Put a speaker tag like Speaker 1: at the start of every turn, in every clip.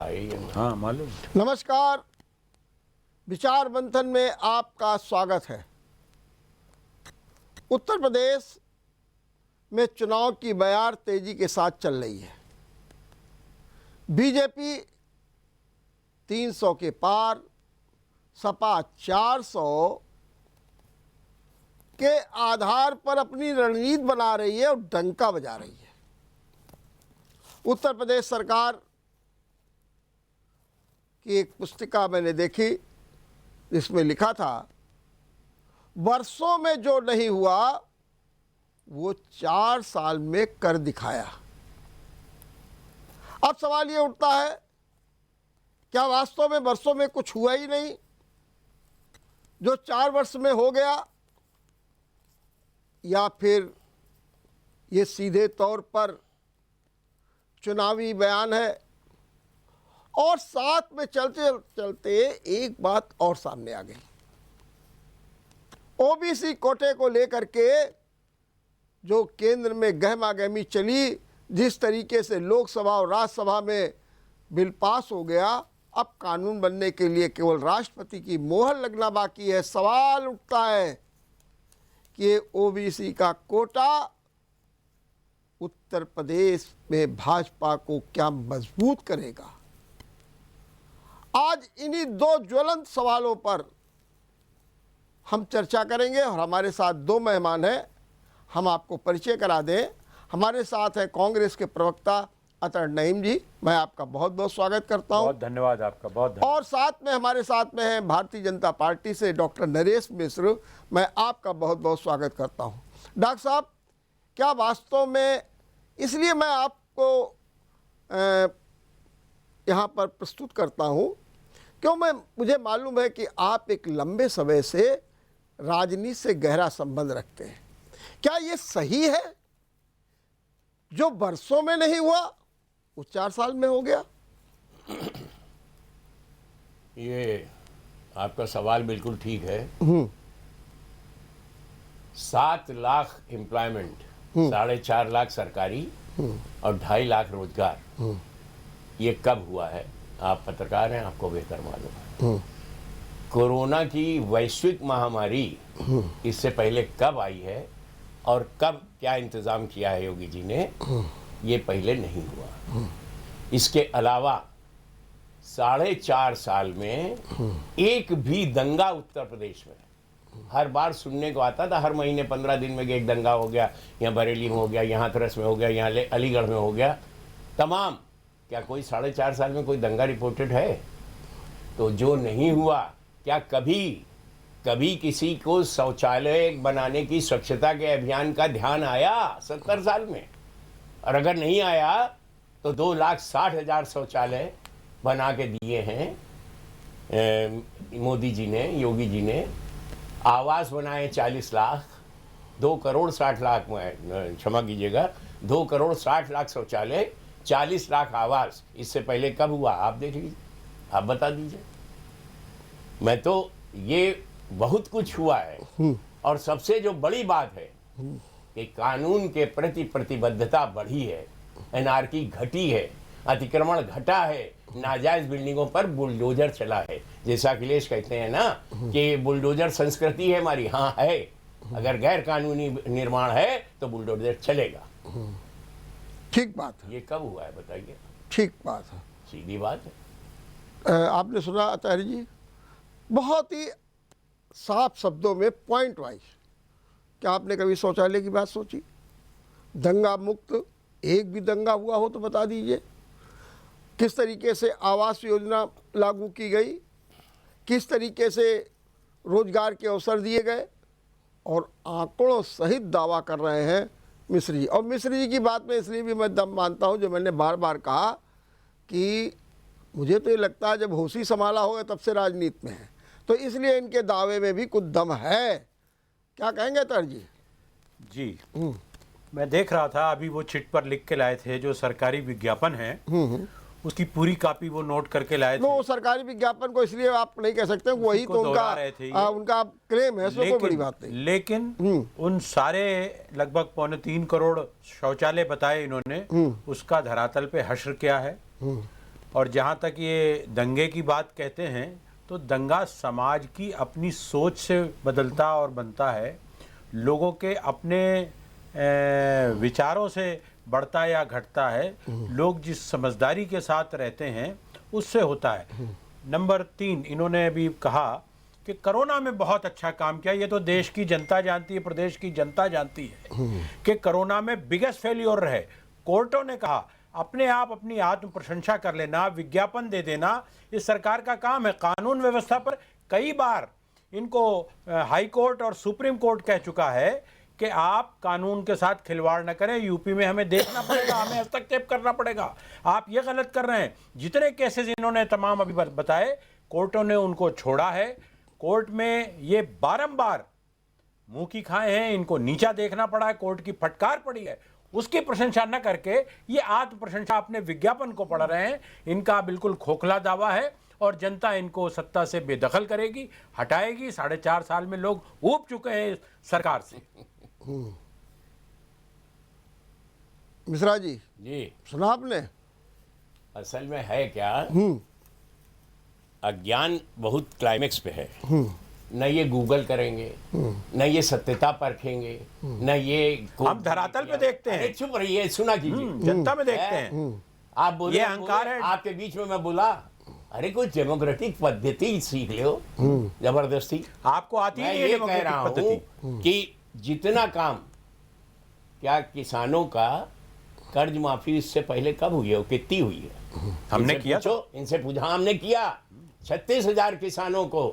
Speaker 1: हाँ मालूम।
Speaker 2: नमस्कार, विचार मंथन में आपका स्वागत है। उत्तर प्रदेश में चुनाव की बयार तेजी के साथ चल रही है। बीजेपी 300 के पार, सपा 400 के आधार पर अपनी रणनीति बना रही है और डंका बजा रही है। उत्तर प्रदेश सरकार की एक पुस्तिका मैंने देखी जिसमें लिखा था, वर्षों में जो नहीं हुआ वो 4 साल में कर दिखाया। अब सवाल ये उठता है, क्या वास्तव में वर्षों में कुछ हुआ ही नहीं जो 4 वर्ष में हो गया, या फिर ये सीधे तौर पर चुनावी बयान है? और साथ में चलते चलते एक बात और सामने आ गई। ओबीसी कोटे को लेकर के जो केंद्र में गहमागहमी चली, जिस तरीके से लोकसभा और राज्यसभा में बिल पास हो गया, अब कानून बनने के लिए केवल राष्ट्रपति की मोहर लगना बाकी है। सवाल उठता है कि ओबीसी का कोटा उत्तर प्रदेश में भाजपा को क्या मजबूत करेगा? आज इन्हीं 2 ज्वलंत सवालों पर हम चर्चा करेंगे और हमारे साथ 2 मेहमान हैं। हम आपको परिचय करा दें। हमारे साथ है कांग्रेस के प्रवक्ता अतर नईम जी, मैं आपका बहुत बहुत स्वागत करता हूं।
Speaker 1: बहुत धन्यवाद आपका, बहुत धन्यवाद।
Speaker 2: और साथ में हमारे साथ में हैं भारतीय जनता पार्टी से डॉक्टर नरेश मिश्र, मैं आपका बहुत बहुत स्वागत करता हूं। डॉक्टर साहब, क्या वास्तव में, इसलिए मैं आपको यहाँ पर प्रस्तुत करता हूं क्यों, मुझे मालूम है कि आप एक लंबे समय से राजनीति से गहरा संबंध रखते हैं। क्या ये सही है जो वर्षों में नहीं हुआ वो 4 साल में हो गया?
Speaker 3: ये आपका सवाल बिल्कुल ठीक है। 7 लाख एम्प्लॉयमेंट, 4.5 लाख सरकारी और 2.5 लाख रोजगार, ये कब हुआ है? आप पत्रकार हैं, आपको बेहतर मालूम है। कोरोना की वैश्विक महामारी इससे पहले कब आई है और कब क्या इंतजाम किया है योगी जी ने, ये पहले नहीं हुआ। इसके अलावा 4.5 साल में एक भी दंगा उत्तर प्रदेश में, हर बार सुनने को आता था, हर महीने 15 दिन में एक दंगा हो गया, यहाँ बरेली में हो गया, यहाँ हाथरस में हो गया, यहाँ अलीगढ़ में हो गया, तमाम। क्या कोई 4.5 साल में कोई दंगा रिपोर्टेड है? तो जो नहीं हुआ, क्या कभी किसी को शौचालय बनाने की स्वच्छता के अभियान का ध्यान आया 70 साल में? और अगर नहीं आया तो 2,60,000 शौचालय बना के दिए हैं मोदी जी ने, योगी जी ने। आवास बनाए 40 लाख, 2 करोड़ 60 लाख, क्षमा कीजिएगा, 2 करोड़ 60 लाख शौचालय, 40 लाख आवास। इससे पहले कब हुआ? आप देख लीजिए, आप बता दीजिए। मैं तो, ये बहुत कुछ हुआ है। और सबसे जो बड़ी बात है कि कानून के प्रति प्रतिबद्धता बढ़ी है, एनआरकी घटी है, अतिक्रमण घटा है, नाजायज बिल्डिंगों पर बुलडोजर चला है। जैसा अखिलेश कहते हैं ना कि बुलडोजर संस्कृति है हमारी, हाँ है। अगर गैर कानूनी निर्माण है तो बुलडोजर चलेगा।
Speaker 2: ठीक बात है।
Speaker 3: ये कब हुआ है बताइए?
Speaker 2: ठीक बात है,
Speaker 3: सीधी बात है।
Speaker 2: आपने सुना आचार्य जी, बहुत ही साफ शब्दों में पॉइंट वाइज। क्या आपने कभी शौचालय की बात सोची? दंगा मुक्त एक भी दंगा हुआ हो तो बता दीजिए। किस तरीके से आवास योजना लागू की गई, किस तरीके से रोजगार के अवसर दिए गए, और आंकड़ों सहित दावा कर रहे हैं मिश्र जी। और मिश्र जी की बात में इसलिए भी मैं दम मानता हूं, जो मैंने बार बार कहा कि मुझे तो ये लगता है जब होशी संभाला होगा तब से राजनीति में है, तो इसलिए इनके दावे में भी कुछ दम है। क्या कहेंगे तर जी?
Speaker 1: जी, मैं देख रहा था अभी वो चिट पर लिख के लाए थे, जो सरकारी विज्ञापन है उसकी पूरी कॉपी वो नोट करके लाए थे।
Speaker 2: वो सरकारी विज्ञापन को इसलिए आप नहीं कह सकते, वही तो उनका क्लेम है, कोई बड़ी बात नहीं।
Speaker 1: लेकिन उन सारे लगभग 2.25 करोड़ शौचालय बताए इन्होंने, उसका धरातल पे हश्र क्या है? और जहाँ तक ये दंगे की बात कहते हैं तो दंगा समाज की अपनी सोच से बदलता और बनता है, लोगों के अपने विचारों से बढ़ता या घटता है, लोग जिस समझदारी के साथ रहते हैं उससे होता है। नंबर 3, इन्होंने अभी कहा कि कोरोना में बहुत अच्छा काम किया। ये तो देश की जनता जानती है, प्रदेश की जनता जानती है कि कोरोना में बिगेस्ट फेल्योर रहे। कोर्टों ने कहा अपने आप अपनी आत्म प्रशंसा कर लेना, विज्ञापन दे देना, इस सरकार का काम है। कानून व्यवस्था पर कई बार इनको हाई कोर्ट और सुप्रीम कोर्ट कह चुका है कि आप कानून के साथ खिलवाड़ न करें, यूपी में हमें देखना पड़ेगा, हमें हस्तक्षेप करना पड़ेगा, आप ये गलत कर रहे हैं। जितने केसेस इन्होंने तमाम अभी बताए, कोर्टों ने उनको छोड़ा है। कोर्ट में ये बारंबार मुंह की खाए हैं, इनको नीचा देखना पड़ा है, कोर्ट की फटकार पड़ी है, उसकी प्रशंसा न करके ये आत्म प्रशंसा अपने विज्ञापन को पढ़ रहे हैं। इनका बिल्कुल खोखला दावा है और जनता इनको सत्ता से बेदखल करेगी, हटाएगी। 4.5 साल में लोग ऊब चुके हैं इस सरकार से।
Speaker 2: मिश्रा जी सुना आपने?
Speaker 3: असल में है क्या, अज्ञान बहुत क्लाइमेक्स पे है। न ये गूगल करेंगे, न ये सत्यता परखेंगे, न ये
Speaker 1: हम धरातल पे देखते हैं।
Speaker 3: चुप रहिए, सुना कीजिए,
Speaker 1: जनता में देखते हैं।
Speaker 3: आप बोले,
Speaker 1: ये अहंकार है।
Speaker 3: आपके बीच में मैं बोला, अरे कुछ डेमोक्रेटिक पद्धति सीख लो, जबरदस्ती।
Speaker 1: आपको आती
Speaker 3: मैं
Speaker 1: नहीं
Speaker 3: ये
Speaker 1: है
Speaker 3: कह रहा
Speaker 1: डेमोक्रेटिक
Speaker 3: हूं
Speaker 1: पद्धति।
Speaker 3: कि जितना काम, क्या किसानों का कर्ज माफी इससे पहले कब हुई है, कितनी हुई है?
Speaker 1: हमने
Speaker 3: इनसे
Speaker 1: किया,
Speaker 3: पूछो, इनसे पूछा, हमने किया। 36,000 किसानों को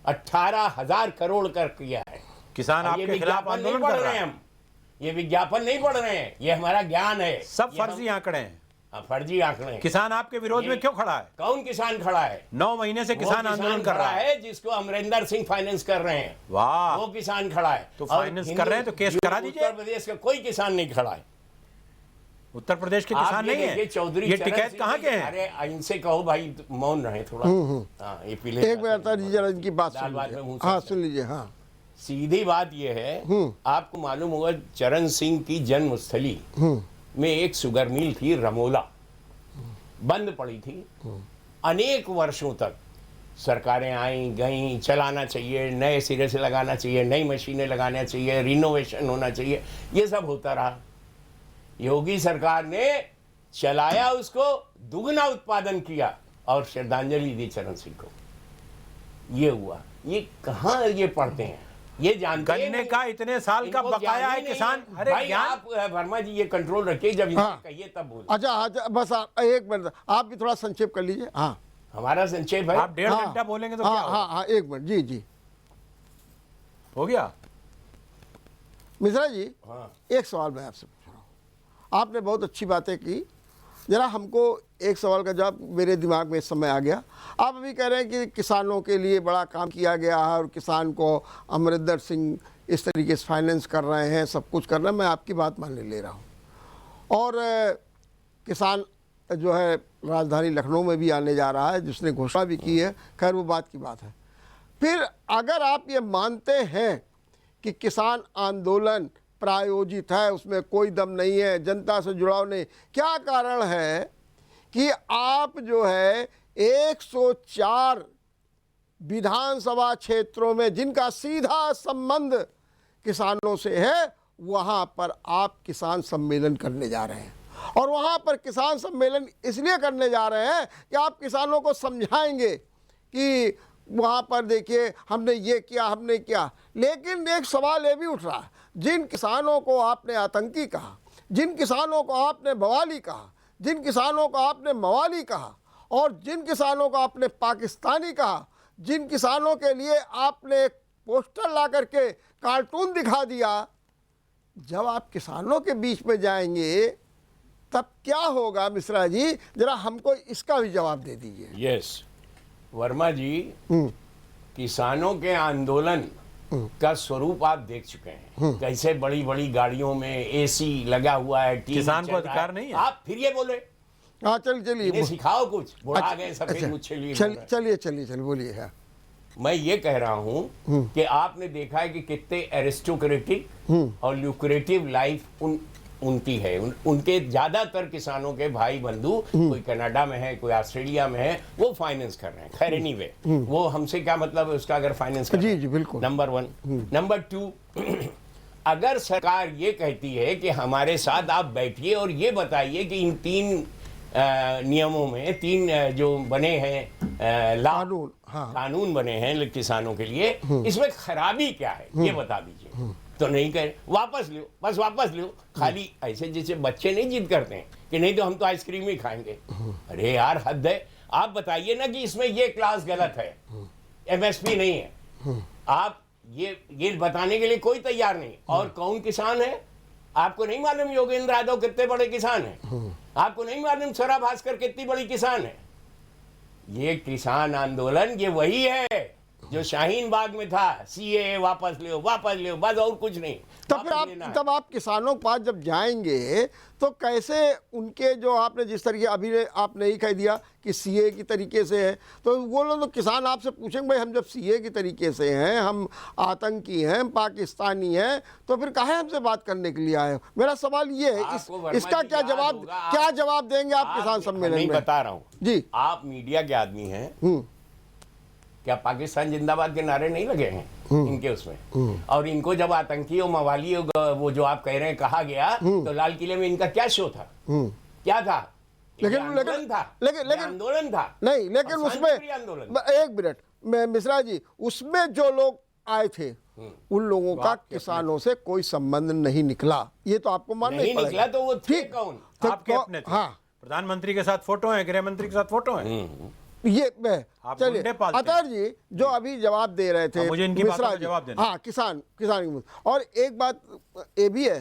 Speaker 3: 18,000 करोड़ कर किया है।
Speaker 1: किसान
Speaker 3: और ये
Speaker 1: आपके खिलाफ
Speaker 3: विज्ञापन नहीं
Speaker 1: आंदोलन
Speaker 3: पढ़
Speaker 1: कर
Speaker 3: रहे
Speaker 1: रहे
Speaker 3: हैं,
Speaker 1: हैं।
Speaker 3: हम ये विज्ञापन नहीं पढ़ रहे हैं, ये हमारा ज्ञान है।
Speaker 1: सब
Speaker 3: ये
Speaker 1: फर्जी आंकड़े हैं।
Speaker 3: फर्जी आंकड़े हैं।
Speaker 1: किसान आपके विरोध में क्यों खड़ा है?
Speaker 3: कौन किसान खड़ा है?
Speaker 1: 9 महीने से
Speaker 3: वो
Speaker 1: किसान आंदोलन कर रहा है।
Speaker 3: जिसको अमरिंदर सिंह फाइनेंस कर रहे हैं,
Speaker 1: वाह,
Speaker 3: वो किसान खड़ा है।
Speaker 1: तो
Speaker 3: और
Speaker 1: फाइनेंस कर रहे हैं तो केस करा दीजिए।
Speaker 3: उत्तर प्रदेश का कोई किसान नहीं खड़ा है।
Speaker 1: उत्तर प्रदेश के
Speaker 3: आप
Speaker 1: किसान
Speaker 3: ये
Speaker 1: नहीं है।
Speaker 3: देखिए, चौधरी
Speaker 1: ये
Speaker 3: चरण
Speaker 1: टिकैत
Speaker 3: सिंह
Speaker 1: कहाँ
Speaker 3: जी,
Speaker 1: के हैं?
Speaker 3: अरे इनसे कहो भाई मौन रहे थोड़ा। हाँ, ये पीले
Speaker 2: एक मिनट जी, जरा इनकी बात
Speaker 3: दाल
Speaker 2: सुन
Speaker 3: भात में
Speaker 2: लीजिए।
Speaker 3: मुंह से
Speaker 2: हाँ
Speaker 3: चल।
Speaker 2: सुन लीजिए। हाँ
Speaker 3: सीधी बात यह है, आपको मालूम होगा चरण सिंह की जन्मस्थली में एक शुगर मिल थी, रमोला, बंद पड़ी थी। अनेक वर्षों तक सरकारें आई गईं, चलाना चाहिए, नए सिरे से लगाना चाहिए, नई मशीनें लगाना चाहिए, रिनोवेशन होना चाहिए, ये सब होता रहा। योगी सरकार ने चलाया, उसको दुगना उत्पादन किया और श्रद्धांजलि दी चरण सिंह को। ये हुआ। ये कहाँ ये पढ़ते हैं, ये जानते
Speaker 1: गन्ने
Speaker 3: नहीं।
Speaker 1: का इतने साल का
Speaker 3: इनको
Speaker 1: बकाया
Speaker 3: ज्ञान
Speaker 1: है
Speaker 3: ही नहीं
Speaker 1: किसान।
Speaker 3: है।
Speaker 1: अरे
Speaker 3: भाई
Speaker 1: ज्ञान,
Speaker 3: आप वर्मा जी ये कंट्रोल रखिए, जब इनसे
Speaker 2: हाँ।
Speaker 3: कहिए तब बोलिए।
Speaker 2: अच्छा, बस एक मिनट, आप भी थोड़ा संक्षेप कर लीजिए। हाँ
Speaker 3: हमारा संक्षेप है।
Speaker 1: आप 1.5
Speaker 2: हाँ,
Speaker 1: घंटा बोलेंगे तो
Speaker 2: हाँ
Speaker 1: क्या होगा?
Speaker 2: हाँ हाँ, एक मिनट। जी जी
Speaker 1: हो गया।
Speaker 2: मिश्रा जी,
Speaker 3: हाँ।
Speaker 2: एक सवाल मैं आपसे पूछ रहा हूँ। आपने बहुत अच्छी बातें की, जरा हमको एक सवाल का जवाब मेरे दिमाग में इस समय आ गया। आप अभी कह रहे हैं कि किसानों के लिए बड़ा काम किया गया है और किसान को अमरिंदर सिंह इस तरीके से फाइनेंस कर रहे हैं, सब कुछ कर रहे हैं। मैं आपकी बात मान ले रहा हूँ। और किसान जो है राजधानी लखनऊ में भी आने जा रहा है, जिसने घोषणा भी की है। खैर वो बात की बात है। फिर अगर आप ये मानते हैं कि किसान आंदोलन प्रायोजित है, उसमें कोई दम नहीं है, जनता से जुड़ाव नहीं, क्या कारण है कि आप जो है 104 विधानसभा क्षेत्रों में जिनका सीधा संबंध किसानों से है, वहाँ पर आप किसान सम्मेलन करने जा रहे हैं? और वहाँ पर किसान सम्मेलन इसलिए करने जा रहे हैं कि आप किसानों को समझाएंगे कि वहाँ पर देखिए हमने ये किया, हमने किया। लेकिन एक सवाल ये भी उठ रहा है, जिन किसानों को आपने आतंकी कहा, जिन किसानों को आपने बवाली कहा, जिन किसानों को आपने मवाली कहा, और जिन किसानों को आपने पाकिस्तानी कहा, जिन किसानों के लिए आपने एक पोस्टर ला करके कार्टून दिखा दिया, जब आप किसानों के बीच में जाएंगे तब क्या होगा? मिश्रा जी, जरा हमको इसका भी जवाब दे दीजिए।
Speaker 3: यस वर्मा जी, किसानों के आंदोलन का स्वरूप आप देख चुके हैं। कैसे बड़ी बड़ी गाड़ियों में एसी लगा हुआ है, टीवी
Speaker 1: किसान को
Speaker 3: चल रहा
Speaker 1: अधिकार नहीं है।
Speaker 3: आप फिर ये बोले,
Speaker 2: हाँ चलिए
Speaker 3: इन्हें सिखाओ कुछ, बुढ़ा गए सफेद मुझे लिए बोल रहे हैं।
Speaker 2: चलिए बोलिए। हाँ
Speaker 3: मैं ये कह रहा हूं कि आपने देखा है कि कितने एरिस्टोक्रेटिक और ल्यूक्रेटिव लाइफ उनकी है। उनके ज्यादातर किसानों के भाई बंधु कोई कनाडा में है, कोई ऑस्ट्रेलिया में है, वो फाइनेंस कर रहे हैं। खैर एनीवे, वो हमसे क्या मतलब है उसका अगर फाइनेंस कर रहे हैं।
Speaker 2: जी बिल्कुल।
Speaker 3: नंबर 1। नंबर 2, अगर सरकार ये कहती है कि हमारे साथ आप बैठिए और ये बताइए कि इन 3 नियमों में 3 जो बने हैं
Speaker 2: कानून, हाँ।
Speaker 3: कानून बने हैं किसानों के लिए, इसमें खराबी क्या है ये बता दीजिए। तो नहीं कह, वापस लो, बस वापस लो। खाली ऐसे जैसे बच्चे नहीं जिद करते हैं कि नहीं तो हम तो आइसक्रीम ही खाएंगे। अरे यार हद है। आप बताइए ना कि इसमें ये क्लास गलत है, एमएसपी नहीं है। आप ये बताने के लिए कोई तैयार नहीं। और कौन किसान है आपको नहीं मालूम? योगेंद्र यादव कितने बड़े किसान हैं? आपको नहीं मालूम स्वरा भास्कर कितनी बड़ी किसान है? ये किसान आंदोलन ये वही है जो शाहीन बाग में था। सीए वापस लो, वापस लो, बस और कुछ नहीं।
Speaker 2: तब आप किसानों के पास जब जाएंगे तो कैसे उनके जो आपने जिस तरीके अभी आपने ही कह दिया कि सीए की तरीके से है, तो वो लोग तो किसान आपसे पूछेंगे भाई हम जब सीए की तरीके से हैं, हम आतंकी हैं, पाकिस्तानी हैं, तो फिर काहे हमसे बात करने के लिए आए हो? मेरा सवाल ये है, इसका क्या जवाब देंगे आप किसान सम्मेलन में?
Speaker 3: बता रहा हूँ
Speaker 2: जी।
Speaker 3: आप मीडिया के आदमी हैं, क्या पाकिस्तान जिंदाबाद के नारे नहीं लगे हैं इनके उसमें? और इनको जब आतंकियों मवाली वो जो आप कह रहे हैं कहा गया, तो लाल किले में इनका क्या शो था? क्या था?
Speaker 2: लेकिन
Speaker 3: आंदोलन था
Speaker 2: नहीं, लेकिन उसमें एक मिनट में मिश्रा जी, उसमें जो लोग आए थे उन लोगों का किसानों से कोई संबंध नहीं निकला। ये तो आपको मानना ही पड़ेगा।
Speaker 3: निकला तो वो थे कौन?
Speaker 1: आपके अपने थे। हाँ, प्रधानमंत्री के साथ फोटो है, गृह मंत्री के साथ फोटो है।
Speaker 2: ये चलिए अतर जी जो अभी जवाब दे रहे थे,
Speaker 1: मुझे इनकी बातों का जवाब देना।
Speaker 2: हाँ, किसान और एक बात ये भी है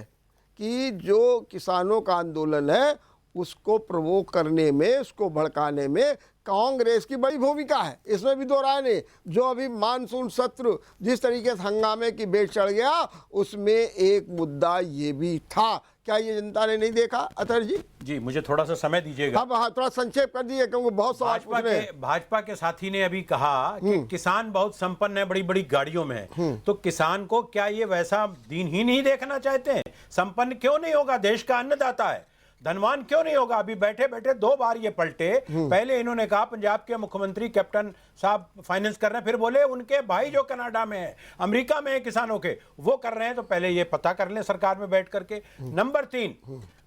Speaker 2: कि जो किसानों का आंदोलन है उसको प्रवोक करने में, उसको भड़काने में कांग्रेस की बड़ी भूमिका है, इसमें भी दो राय नहीं। जो अभी मानसून सत्र जिस तरीके से हंगामे की बेट चढ़ गया, उसमें एक मुद्दा ये भी था। क्या ये जनता ने नहीं देखा अतर जी?
Speaker 1: जी, मुझे थोड़ा सा समय दीजिएगा।
Speaker 2: हाँ, थोड़ा संक्षेप कर दीजिए क्योंकि बहुत सवाल पूछ रहे हैं।
Speaker 1: भाजपा के साथी ने अभी कहा कि किसान बहुत संपन्न है, बड़ी बड़ी गाड़ियों में है, तो किसान को क्या ये वैसा दीनहीन ही देखना चाहते हैं? संपन्न क्यों नहीं होगा? देश का अन्नदाता है, धनवान क्यों नहीं होगा? अभी बैठे बैठे 2 बार ये पलटे। पहले इन्होंने कहा पंजाब के मुख्यमंत्री कैप्टन साहब फाइनेंस कर रहे हैं, फिर बोले उनके भाई जो कनाडा में है, अमेरिका में है किसानों के, वो कर रहे हैं। तो पहले ये पता कर लें सरकार में बैठ करके। नंबर 3,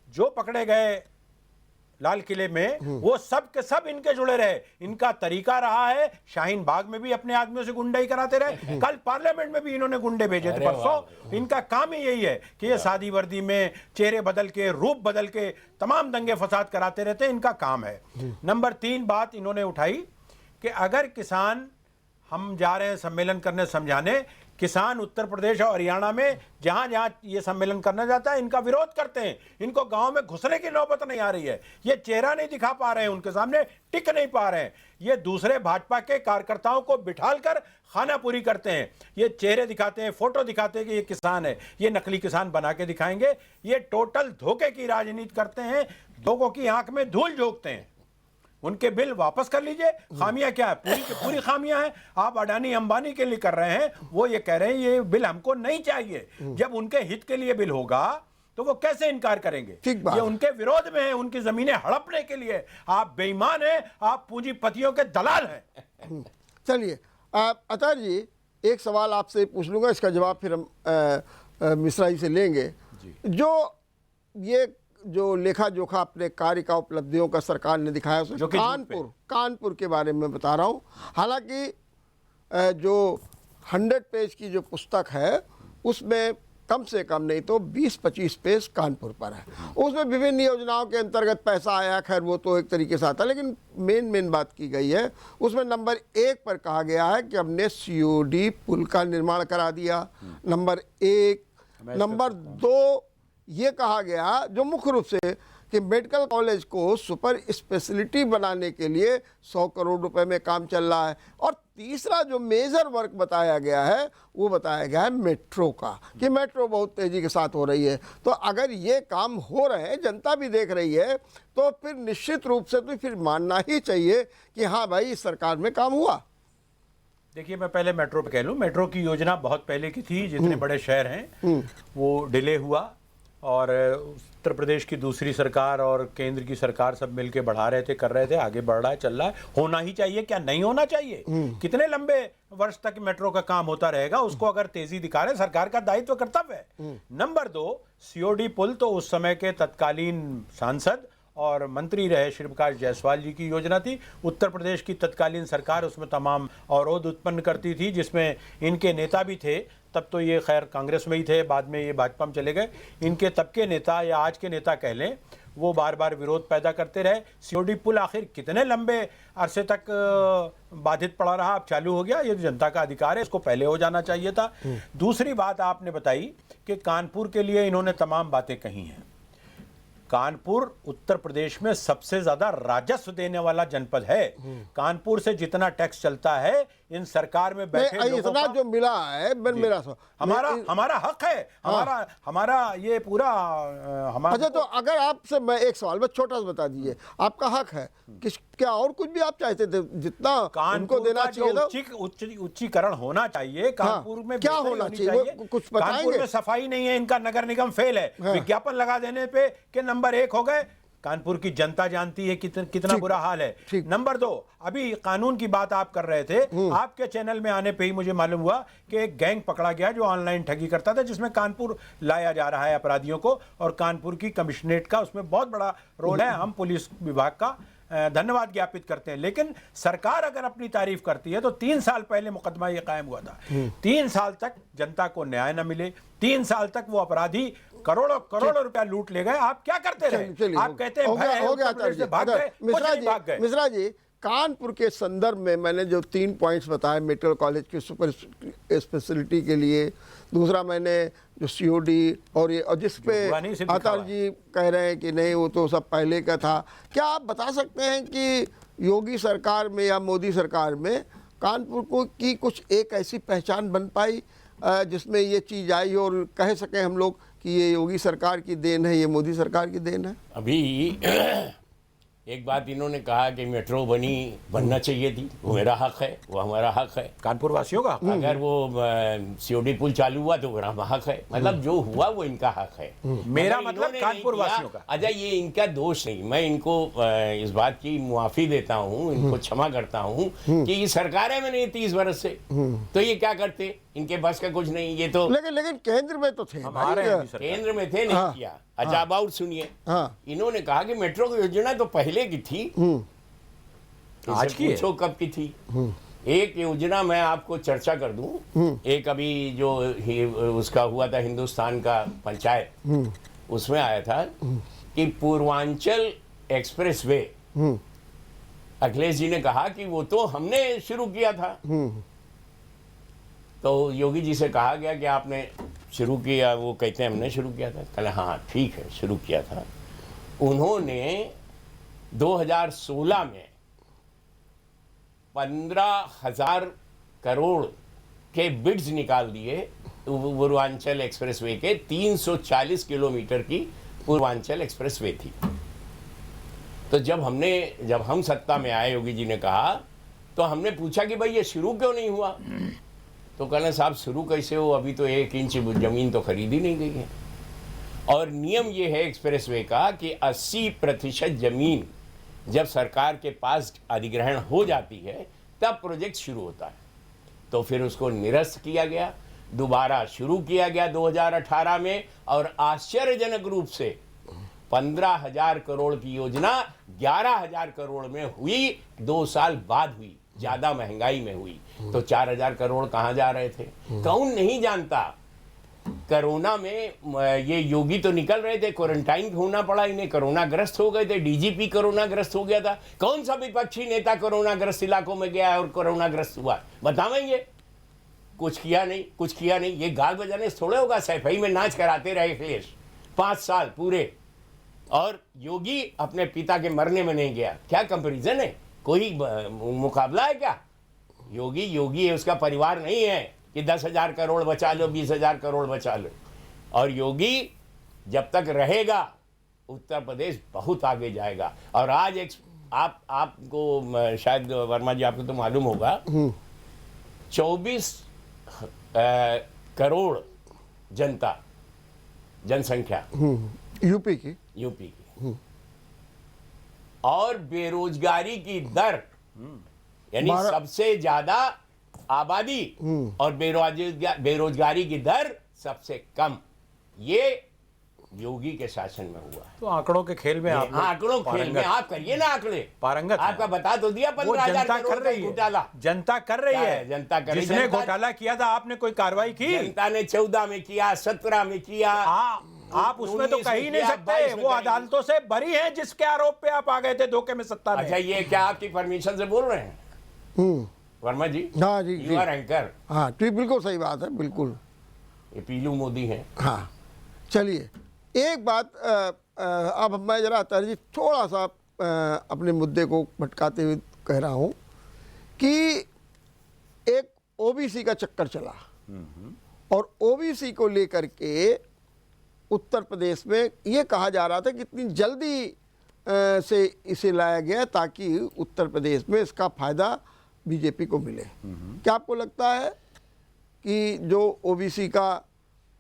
Speaker 1: जो पकड़े गए लाल किले में वो सब के सब इनके जुड़े रहे। इनका तरीका रहा है, शाहीन बाग में भी अपने आदमियों से गुंडाई कराते रहे, कल पार्लियामेंट में भी इन्होंने गुंडे भेजे थे परसों। इनका काम ही यही है कि ये शादी वर्दी में चेहरे बदल के, रूप बदल के तमाम दंगे फसाद कराते रहते हैं, इनका काम है। नंबर 3 बात इन्होंने उठाई कि अगर किसान, हम जा रहे हैं सम्मेलन करने समझाने, किसान उत्तर प्रदेश और हरियाणा में जहां जहां ये सम्मेलन करना जाता है इनका विरोध करते हैं। इनको गांव में घुसने की नौबत नहीं आ रही है, ये चेहरा नहीं दिखा पा रहे हैं, उनके सामने टिक नहीं पा रहे हैं। ये दूसरे भाजपा के कार्यकर्ताओं को बिठाल कर खाना पूरी करते हैं। ये चेहरे दिखाते हैं, फोटो दिखाते हैं कि ये किसान है, ये नकली किसान बना के दिखाएंगे। ये टोटल धोखे की राजनीति करते हैं, लोगों की आंख में धूल झोंकते हैं। उनके बिल वापस कर लीजिए। खामियां क्या है? पूरी की पूरी खामियां हैं। आप अडानी अंबानी के लिए कर रहे हैं, वो ये कह रहे हैं ये बिल हमको नहीं चाहिए। जब उनके हित के लिए बिल होगा तो वो कैसे इनकार करेंगे? ये उनके विरोध में है, उनकी जमीनें हड़पने के लिए। आप बेईमान हैं, आप पूंजीपतियों के दलाल हैं।
Speaker 2: चलिए अतर जी, एक सवाल आपसे पूछ लूंगा, इसका जवाब फिर हम मिश्रा जी से लेंगे। जो ये जो लेखा जोखा अपने कार्य का उपलब्धियों का सरकार ने दिखाया, उसमें कानपुर के बारे में बता रहा हूँ। हालांकि जो 100 पेज की जो पुस्तक है उसमें कम से कम नहीं तो 20-25 पेज कानपुर पर है। उसमें विभिन्न योजनाओं के अंतर्गत पैसा आया, खैर वो तो एक तरीके से आता, लेकिन मेन बात की गई है उसमें नंबर 1 पर कहा गया है कि हमने COD पुल का निर्माण करा दिया, नंबर 1। नंबर 2 ये कहा गया जो मुख्य रूप से कि मेडिकल कॉलेज को सुपर स्पेशलिटी बनाने के लिए 100 करोड़ रुपए में काम चल रहा है। और तीसरा जो मेजर वर्क बताया गया है वो बताया गया है मेट्रो का, कि मेट्रो बहुत तेजी के साथ हो रही है। तो अगर ये काम हो रहे हैं, जनता भी देख रही है, तो फिर निश्चित रूप से तो फिर मानना ही चाहिए कि हाँ भाई इस सरकार में काम हुआ।
Speaker 1: देखिए, मैं पहले मेट्रो पे कह लूँ, मेट्रो की योजना बहुत पहले की थी, जितने बड़े शहर हैं वो डिले हुआ और उत्तर प्रदेश की दूसरी सरकार और केंद्र की सरकार सब मिलके बढ़ा रहे थे, कर रहे थे, आगे बढ़ रहा है, चल रहा है। होना ही चाहिए, क्या नहीं होना चाहिए? कितने लंबे वर्ष तक मेट्रो का काम होता रहेगा? उसको अगर तेजी दिखा रहे, सरकार का दायित्व कर्तव्य है। नंबर 2, सीओडी पुल तो उस समय के तत्कालीन सांसद और मंत्री रहे श्री प्रकाश जायसवाल जी की योजना थी। उत्तर प्रदेश की तत्कालीन सरकार उसमें तमाम अवरोध उत्पन्न करती थी, जिसमें इनके नेता भी थे। तब तो ये खैर कांग्रेस में ही थे, बाद में ये भाजपा में चले गए। इनके तब के नेता या आज के नेता कह लें, वो बार बार विरोध पैदा करते रहे। सीओडी पुल आखिर कितने लंबे अरसे तक बाधित पड़ा रहा, अब चालू हो गया। ये जनता का अधिकार है, इसको पहले हो जाना चाहिए था। दूसरी बात आपने बताई कि कानपुर के लिए इन्होंने तमाम बातें कही हैं। कानपुर उत्तर प्रदेश में सबसे ज्यादा राजस्व देने वाला जनपद है। कानपुर से जितना टैक्स चलता है, इन सरकार में बैठे लोगों
Speaker 2: इतना
Speaker 1: का
Speaker 2: जो मिला है मेरा
Speaker 1: हमारा हक है, हमारा ये पूरा हमारा।
Speaker 2: अच्छा, तो अगर आपसे मैं एक सवाल बस छोटा सा बता दीजिए, आपका हक है क्या और कुछ भी आप चाहते थे जितना उनको देना चाहिए था?
Speaker 1: उच्चीकरण होना चाहिए कानपुर में।
Speaker 2: क्या होना चाहिए कुछ बताएंगे?
Speaker 1: कानपुर में सफाई नहीं है, इनका नगर निगम फेल है। विज्ञापन लगा देने पे के नंबर 1 हो गए। कानपुर की जनता जानती है कितना बुरा हाल है। नंबर 2, अभी कानून की बात आप कर रहे थे, आपके चैनल में आने पे ही मुझे मालूम हुआ कि एक गैंग पकड़ा गया जो ऑनलाइन ठगी करता था, जिसमें कानपुर लाया जा रहा है अपराधियों को, और कानपुर की कमिश्नरेट का उसमें बहुत बड़ा रोल है। हम पुलिस विभाग का धन्यवाद ज्ञापित करते हैं। लेकिन सरकार अगर अपनी तारीफ करती है तो 3 साल पहले मुकदमा ये कायम हुआ था। 3 साल तक जनता को न्याय न मिले, 3 साल तक वो अपराधी करोड़ों करोड़ों रुपया लूट ले गए। आप क्या करते रहे? आप कहते हैं भाग गए।
Speaker 2: मिश्रा जी, कानपुर के संदर्भ में मैंने जो 3 पॉइंट्स बताए, मेडिकल कॉलेज की सुपर स्पेशलिटी के लिए, दूसरा मैंने जो सीओडी और ये, और जिस पे अतल जी कह रहे हैं कि नहीं वो तो सब पहले का था, क्या आप बता सकते हैं कि योगी सरकार में या मोदी सरकार में कानपुर को की कुछ एक ऐसी पहचान बन पाई जिसमें ये चीज़ आई और कह सकें हम लोग कि ये योगी सरकार की देन है, ये मोदी सरकार की देन है?
Speaker 3: अभी एक बात इन्होंने कहा कि मेट्रो बनना चाहिए थी, वो मेरा हक है, वो हमारा हक है,
Speaker 1: कानपुर वासियों का।
Speaker 3: अगर वो सीओडी पुल चालू हुआ तो मेरा हक है, मतलब जो हुआ वो इनका हक है।
Speaker 1: मेरा मतलब कानपुर वासियों का।
Speaker 3: अच्छा, ये इनका दोष नहीं, मैं इनको इस बात की मुआफी देता हूँ, इनको क्षमा करता हूँ कि ये सरकारें में नहीं 30 वर्ष से, तो ये क्या करते, इनके बस का कुछ नहीं। ये तो
Speaker 2: लेकिन केंद्र में तो थे,
Speaker 3: केंद्र में थे, नहीं किया। अच्छा, अब और सुनिए, इन्होंने कहा कि मेट्रो की योजना तो पहले की थी,
Speaker 1: आज की
Speaker 3: पूछो कब की थी। एक योजना मैं आपको चर्चा कर दूं, एक अभी जो उसका हुआ था हिंदुस्तान का पंचायत, उसमें आया था कि पूर्वांचल एक्सप्रेस वे, अखिलेश जी ने कहा कि वो तो हमने शुरू किया था। तो योगी जी से कहा गया कि आपने शुरू किया? वो कहते हैं हमने शुरू किया था। कहले हाँ ठीक है, शुरू किया था। उन्होंने 2016 में 15,000 करोड़ के बिड्स निकाल दिए पूर्वांचल एक्सप्रेसवे के। 340 किलोमीटर की पूर्वांचल एक्सप्रेसवे थी। तो जब हम सत्ता में आए, योगी जी ने कहा, तो हमने पूछा कि भाई ये शुरू क्यों नहीं हुआ? तो कहना साहब शुरू कैसे हो, अभी तो 1 इंच जमीन तो खरीदी नहीं गई है। और नियम ये है एक्सप्रेसवे का कि 80% जमीन जब सरकार के पास अधिग्रहण हो जाती है तब प्रोजेक्ट शुरू होता है। तो फिर उसको निरस्त किया गया, दोबारा शुरू किया गया 2018 में, और आश्चर्यजनक रूप से 15,000 करोड़ की योजना 11,000 करोड़ में हुई, 2 साल बाद हुई, ज्यादा महंगाई में हुई। तो 4,000 करोड़ कहाँ जा रहे थे? कौन नहीं जानता। कोरोना में ये योगी तो निकल रहे थे, क्वारंटाइन होना पड़ा इन्हें, कोरोना ग्रस्त हो गए थे, डीजीपी कोरोना ग्रस्त हो गया था। कौन सा विपक्षी नेता कोरोना ग्रस्त इलाकों में गया और कोरोना ग्रस्त हुआ? बतावेंगे? कुछ किया नहीं। ये गाल बजाने से थोड़े होगा। सैफई में नाच कराते रहे अखिलेश 5 साल पूरे, और योगी अपने पिता के मरने में नहीं गया। क्या कंपैरिजन है? कोई मुकाबला है क्या? योगी है, उसका परिवार नहीं है कि 10,000 करोड़ बचा लो, 20,000 करोड़ बचा लो। और योगी जब तक रहेगा उत्तर प्रदेश बहुत आगे जाएगा। और आज आपको शायद वर्मा जी आपको तो मालूम होगा, 24 करोड़ जनता जनसंख्या
Speaker 2: यूपी की।
Speaker 3: यूपी की, और बेरोजगारी की दर यानी सबसे ज्यादा आबादी और बेरोजगारी की दर सबसे कम, ये योगी के शासन में हुआ है।
Speaker 1: तो आंकड़ों के खेल में आप लोग
Speaker 3: आंकड़ों खेल में
Speaker 1: पारंगत-
Speaker 3: आप करिए ना आंकड़े,
Speaker 1: पारंगत हैं।
Speaker 3: आपका बता तो दिया
Speaker 1: वो
Speaker 3: 15,000
Speaker 1: जनता
Speaker 3: करोड़
Speaker 1: कर
Speaker 3: का
Speaker 1: रही है,
Speaker 3: घोटाला।
Speaker 1: जनता कर रही
Speaker 3: क्या
Speaker 1: है,
Speaker 3: है? जनता कर रही है।
Speaker 1: जिसने
Speaker 3: जनता-
Speaker 1: घोटाला किया था आपने कोई कार्रवाई की?
Speaker 3: जनता ने 14 में किया, 17 में किया।
Speaker 1: आप उसमें तो
Speaker 3: 19
Speaker 1: कह ही
Speaker 3: में
Speaker 1: नहीं
Speaker 3: किया,
Speaker 1: सकते,
Speaker 3: 22 में
Speaker 1: वो
Speaker 3: करेंगे।
Speaker 1: अदालतों से बरी हैं जिसके आरोप पे आप आ गए थे धोखे में सत्ता में।
Speaker 3: अच्छा, ये क्या आपकी परमिशन से बोल रहे हैं वर्मा जी?
Speaker 2: हाँ जी,
Speaker 3: यू आर एंकर।
Speaker 2: हाँ ठीक, बिल्कुल सही बात है, बिल्कुल।
Speaker 3: ये पीलू मोदी हैं।
Speaker 2: हाँ चलिए, एक बात अब मैं जरा अतर्जी थोड़ा सा अपने मुद्दे को भटकाते हुए कह रहा हूँ कि एक ओबीसी का चक्कर चला और ओबीसी को लेकर के उत्तर प्रदेश में ये कहा जा रहा था कि इतनी जल्दी से इसे लाया गया ताकि उत्तर प्रदेश में इसका फ़ायदा बीजेपी को मिले। क्या आपको लगता है कि जो ओबीसी का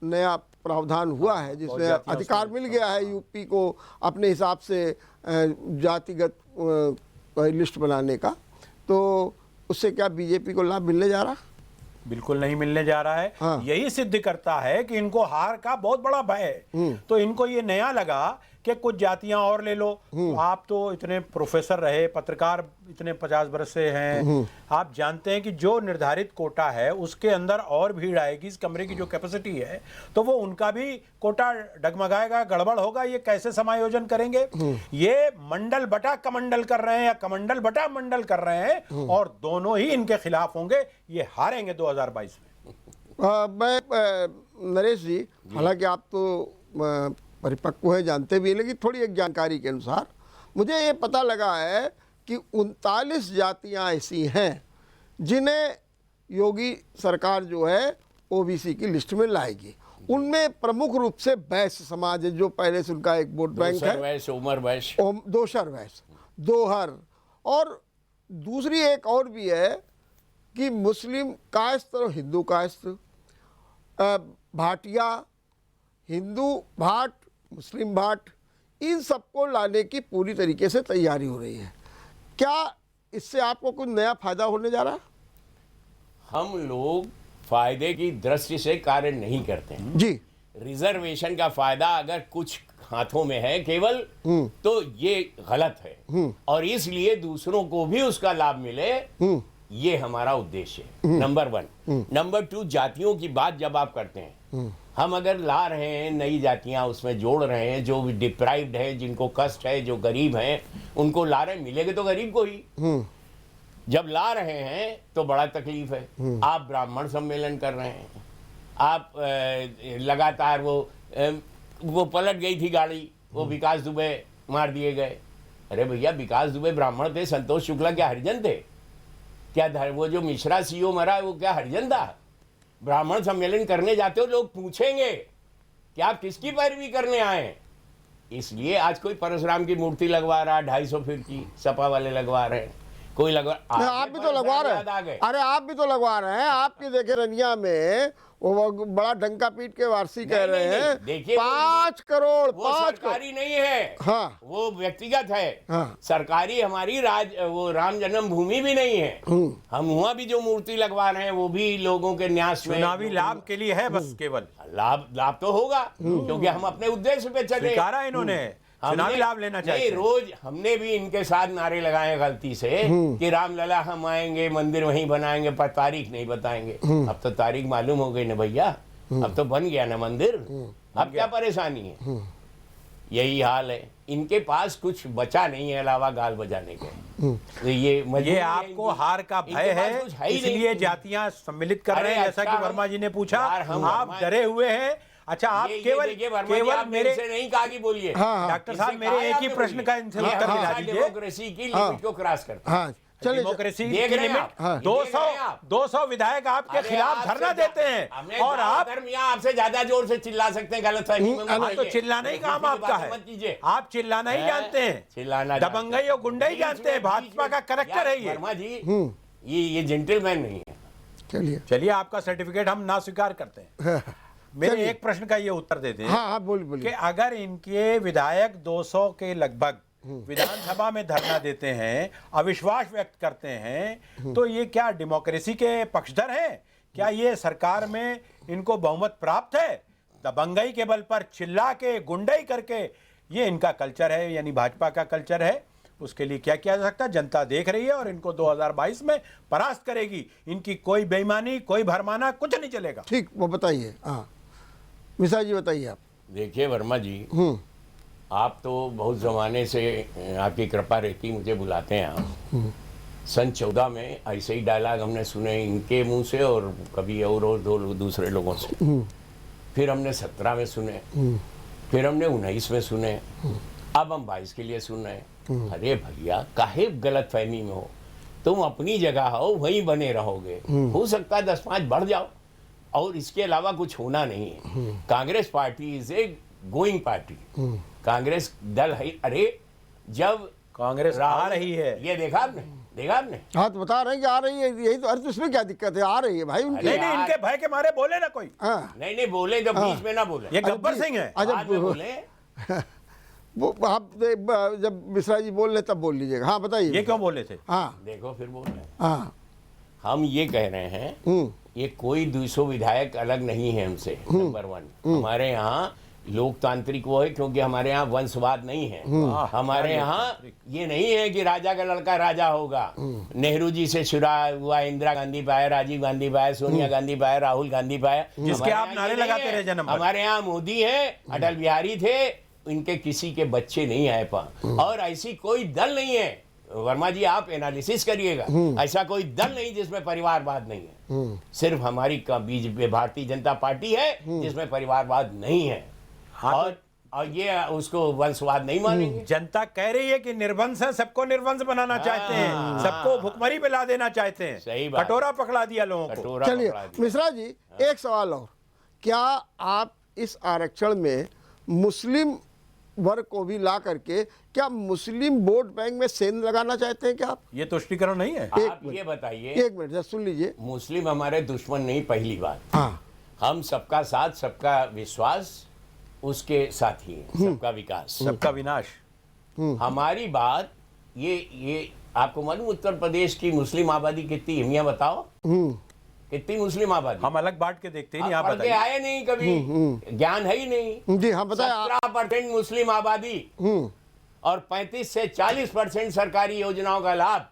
Speaker 2: नया प्रावधान हुआ है जिसमें अधिकार मिल गया है यूपी को अपने हिसाब से जातिगत लिस्ट बनाने का, तो उससे क्या बीजेपी को लाभ मिलने जा रहा?
Speaker 1: बिल्कुल नहीं मिलने जा रहा है।
Speaker 2: हाँ।
Speaker 1: यही सिद्ध करता है कि इनको हार का बहुत बड़ा भय है। तो इनको ये नया लगा कि कुछ जातियां और ले लो। आप तो इतने प्रोफेसर रहे, पत्रकार इतने 50 बरस से हैं, आप जानते हैं कि जो निर्धारित कोटा है उसके अंदर और भीड़ आएगी, इस कमरे की जो कैपेसिटी है तो वो उनका भी कोटा डगमगाएगा, गड़बड़ होगा। ये कैसे समायोजन करेंगे? ये मंडल बटा कमंडल कर रहे हैं या कमंडल बटा मंडल कर रहे हैं और दोनों ही इनके खिलाफ होंगे। ये हारेंगे 2022 में।
Speaker 2: मैं नरेश जी, हालांकि आप तो परिपक्व है, जानते भी हैं, लेकिन थोड़ी एक जानकारी के अनुसार मुझे ये पता लगा है कि 39 जातियां ऐसी हैं जिन्हें योगी सरकार जो है ओबीसी की लिस्ट में लाएगी। उनमें प्रमुख रूप से वैश्य समाज है, जो पहले से उनका एक वोट बैंक है,
Speaker 3: वैश्य, उमर वैश्य,
Speaker 2: दोसर वैश्य, दोहर, और दूसरी एक और भी है कि मुस्लिम कायस्थ और हिंदू कायस्थ, भाटिया, हिंदू भाट, मुस्लिम भाट, इन सबको लाने की पूरी तरीके से तैयारी हो रही है। क्या इससे आपको कुछ नया फायदा होने जा रहा है?
Speaker 3: हम लोग फायदे की दृष्टि से कार्य नहीं करते हैं
Speaker 2: जी।
Speaker 3: रिजर्वेशन का फायदा अगर कुछ हाथों में है केवल, तो ये गलत है और इसलिए दूसरों को भी उसका लाभ मिले, ये हमारा उद्देश्य है। नंबर 1। नंबर 2, जातियों की बात जब आप करते हैं, हम अगर ला रहे हैं नई जातियां, उसमें जोड़ रहे हैं जो डिप्राइव्ड है, जिनको कष्ट है, जो गरीब हैं, उनको ला रहे हैं, मिलेंगे तो गरीब को ही। जब ला रहे हैं तो बड़ा तकलीफ है। आप ब्राह्मण सम्मेलन कर रहे हैं, आप लगातार वो पलट गई थी गाड़ी, वो विकास दुबे मार दिए गए। अरे भैया, विकास दुबे ब्राह्मण थे, संतोष शुक्ला क्या हरिजन थे? क्या वो जो मिश्रा सीओ मरा वो क्या हरिजन था? ब्राह्मण सम्मेलन करने जाते हो, लोग पूछेंगे कि आप किसकी पैरवी करने आए। इसलिए आज कोई परशुराम की मूर्ति लगवा रहा, 250 फीट की, सपा वाले लगवा रहे हैं, कोई लगवा,
Speaker 2: आप भी तो लगवा रहे हैं। अरे आप भी तो लगवा रहे हैं। आपके देखे रनिया में वो बड़ा डंका पीट के वारसी कह रहे हैं,
Speaker 3: देखिए
Speaker 2: 5 करोड़,
Speaker 3: वो
Speaker 2: 5
Speaker 3: सरकारी नहीं है।
Speaker 2: हाँ,
Speaker 3: वो व्यक्तिगत है।
Speaker 2: हाँ।
Speaker 3: सरकारी हमारी वो राम जन्मभूमि भी नहीं है। हम वहाँ भी जो मूर्ति लगवा रहे हैं वो भी लोगों के न्यास में,
Speaker 1: चुनावी लाभ के लिए है बस केवल।
Speaker 3: लाभ तो होगा क्योंकि हम अपने उद्देश्य पे चले।
Speaker 1: स्वीकारा इन्होंने, चुनावी लाभ लेना चाहिए।
Speaker 3: रोज हमने भी इनके साथ नारे लगाए गलती से कि रामलला हम आएंगे, मंदिर वहीं बनाएंगे, पर तारीख नहीं बताएंगे। अब तो तारीख मालूम हो गई ना भैया, अब तो बन गया ना मंदिर, अब क्या परेशानी है? यही हाल है, इनके पास कुछ बचा नहीं है अलावा गाल बजाने के। तो ये
Speaker 1: आपको हार का भय है, इसलिए जातियां सम्मिलित कर रहे हैं, जैसा कि वर्मा जी ने पूछा। आप डरे हुए हैं। अच्छा, आप केवल
Speaker 3: मेरे से नहीं कहा कि बोलिए।
Speaker 1: डॉक्टर साहब, मेरे एक ही प्रश्न का उत्तर दिला दीजिए।
Speaker 3: डेमोक्रेसी की लिमिट को क्रॉस करता है।
Speaker 2: चलिए,
Speaker 1: डेमोक्रेसी
Speaker 3: देख
Speaker 1: की
Speaker 3: रहे हैं
Speaker 1: लिमिट
Speaker 3: आप?
Speaker 1: 200 विधायक आपके खिलाफ धरना देते हैं और आप
Speaker 3: आपसे ज्यादा जोर से चिल्ला सकते हैं। गलत फहमी में
Speaker 1: तो चिल्लाना ही काम आपका है। आप चिल्लाना ही जानते हैं,
Speaker 3: चिल्लाना
Speaker 1: दबंगई और गुंडई जानते हैं। भाजपा का करेक्टर है ये।
Speaker 3: वर्मा जी, ये जेंटलमैन नहीं है।
Speaker 2: चलिए
Speaker 1: चलिए, आपका सर्टिफिकेट हम ना स्वीकार करते हैं। मेरे एक प्रश्न का ये उत्तर दे दें
Speaker 2: हाँ हाँ बोलिए
Speaker 1: कि
Speaker 2: बोलिए।
Speaker 1: अगर इनके विधायक 200 के लगभग विधानसभा में धरना देते हैं, अविश्वास व्यक्त करते हैं, तो ये क्या डेमोक्रेसी के पक्षधर हैं? क्या ये सरकार में इनको बहुमत प्राप्त है? दबंगई के बल पर चिल्ला के गुंडई करके ये इनका कल्चर है, यानी भाजपा का कल्चर है। उसके लिए क्या किया जा सकता है? जनता देख रही है और इनको 2022 में परास्त करेगी। इनकी कोई बेईमानी, कोई भरमाना, कुछ नहीं चलेगा।
Speaker 2: ठीक, वो बताइए। हाँ मिश्रा जी बताइए आप।
Speaker 3: देखिए वर्मा जी, आप तो बहुत ज़माने से आपकी कृपा रहती, मुझे बुलाते हैं आप। सन 14 में ऐसे ही डायलॉग हमने सुने इनके मुंह से और कभी और दो दूसरे लोगों से। फिर हमने 17 में सुने, फिर हमने 19 में सुने, अब हम 22 के लिए सुन रहे हैं। अरे भैया, काहे गलत फहमी में हो? तुम अपनी जगह हो, वहीं बने रहोगे। हो सकता है 10-5 बढ़ जाओ, और इसके अलावा कुछ होना नहीं है। Congress party is a going party. Congress दल है। अरे जब
Speaker 1: कांग्रेस आ रही है,
Speaker 3: ये देखा आपने?
Speaker 2: हाँ तो बता रहे हैं कि आ रही है, यही तो। अरे तो इसमें क्या दिक्कत है? आ रही है भाई उनकी।
Speaker 1: नहीं, इनके भय के मारे बोले ना कोई।
Speaker 2: हाँ
Speaker 3: नहीं बोले तो बीच में ना बोले।
Speaker 1: ये गब्बर सिंह है।
Speaker 3: बाद में बोले।
Speaker 2: वो आप जब मिश्रा जी बोल रहे तब बोल लीजिएगा। हाँ बताइए।
Speaker 1: ये क्यों बोले थे?
Speaker 2: हाँ
Speaker 3: देखो फिर बोल रहे हैं।
Speaker 2: हाँ
Speaker 3: हम ये कह रहे हैं, ये कोई 200 विधायक अलग नहीं है हमसे। नंबर 1, हमारे यहाँ लोकतांत्रिक वो है, क्योंकि हमारे यहाँ वंशवाद नहीं है। हमारे यहाँ ये नहीं है कि राजा का लड़का राजा होगा। नेहरू जी से शुरू हुआ, इंदिरा गांधी पाया, राजीव गांधी पाया, सोनिया गांधी पाया, राहुल गांधी पाया,
Speaker 1: जिसके आप नारे लगाते रहे जन्म भर।
Speaker 3: हमारे यहाँ मोदी है, अटल बिहारी थे, इनके किसी के बच्चे नहीं आए और ऐसी कोई दल नहीं है। वर्मा जी आप एनालिसिस करिएगा, ऐसा कोई दल नहीं जिसमें परिवारवाद नहीं है। सिर्फ हमारी बीजेपी भारतीय जनता पार्टी है जिसमें परिवारवाद नहीं है।
Speaker 1: हाँ,
Speaker 3: और ये उसको वंशवाद नहीं मानेंगे।
Speaker 1: जनता कह रही है कि निर्वंश है, सबको निर्वंश बनाना चाहते हैं, सबको भुखमरी पे ला देना चाहते हैं।
Speaker 3: सही बात।
Speaker 1: कटोरा पकड़ा दिया लोगों को।
Speaker 2: चलिए मिश्रा जी, एक सवाल और। क्या आप इस आरक्षण में मुस्लिम वर्ग को भी ला करके क्या मुस्लिम वोट बैंक में सेंध लगाना चाहते हैं क्या आप?
Speaker 1: ये तुष्टीकरण नहीं है।
Speaker 3: आप ये बताइए।
Speaker 2: एक मिनट जरा सुन लीजिए।
Speaker 3: मुस्लिम हमारे दुश्मन नहीं, पहली बात।
Speaker 2: हाँ
Speaker 3: हम सबका साथ, सबका विश्वास, उसके साथ ही हैं, सबका विकास,
Speaker 1: सबका विनाश।
Speaker 3: हमारी बात ये आपको मालूम उत्तर प्रदेश की मुस्लिम आबादी कितनी है? मियां बताओ कितनी मुस्लिम आबादी?
Speaker 1: हम अलग बांट के देखते ही नहीं। आप
Speaker 3: पढ़ के
Speaker 1: बताइए।
Speaker 3: आए नहीं कभी, ज्ञान है ही नहीं।
Speaker 2: जी हाँ बताया।
Speaker 3: 17% मुस्लिम आबादी और 35 से 40% सरकारी योजनाओं का लाभ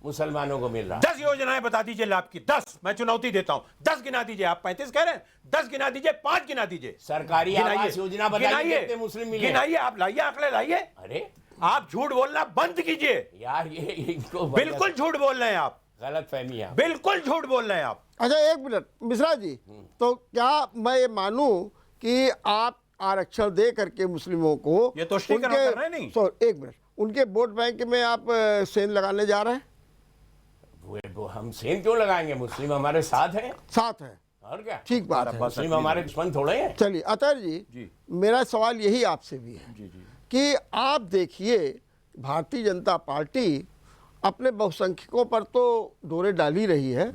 Speaker 3: मुसलमानों को मिल रहा है।
Speaker 1: 10 योजनाएं बता दीजिए लाभ की। 10 मैं चुनौती देता हूं। 10 गिना दीजिए। आप 35 कह रहे हैं, 10 गिना दीजिए, 5 गिना दीजिए।
Speaker 3: सरकारी आवास योजना बताइए कितने मुस्लिम मिले?
Speaker 1: गिनाइए, आप लाइए, आंकड़े लाइए।
Speaker 3: अरे
Speaker 1: आप झूठ बोलना बंद कीजिए
Speaker 3: यार, ये इनको
Speaker 1: बिल्कुल झूठ बोल रहे हैं आप।
Speaker 3: गलत फहमी है।
Speaker 1: बिल्कुल झूठ बोल रहे हैं आप।
Speaker 2: अच्छा एक मिनट मिश्रा जी, तो क्या मैं ये मानूं कि आप आरक्षण दे करके मुस्लिमों को
Speaker 1: ये तुष्टीकरण कर रहे हैं नहीं?
Speaker 2: एक मिनट, उनके वोट बैंक में आप सेंध लगाने जा रहे हैं?
Speaker 3: वो हम सेंध क्यों लगाएंगे? मुस्लिम हमारे साथ हैं।
Speaker 2: साथ है,
Speaker 3: और क्या?
Speaker 2: ठीक बात है।
Speaker 3: मुस्लिम हमारे दुश्मन थोड़े हैं।
Speaker 2: चलिए अतः जी, मेरा सवाल यही आपसे भी है कि आप देखिए भारतीय जनता पार्टी अपने बहुसंख्यकों पर तो डोरे डाल ही रही है,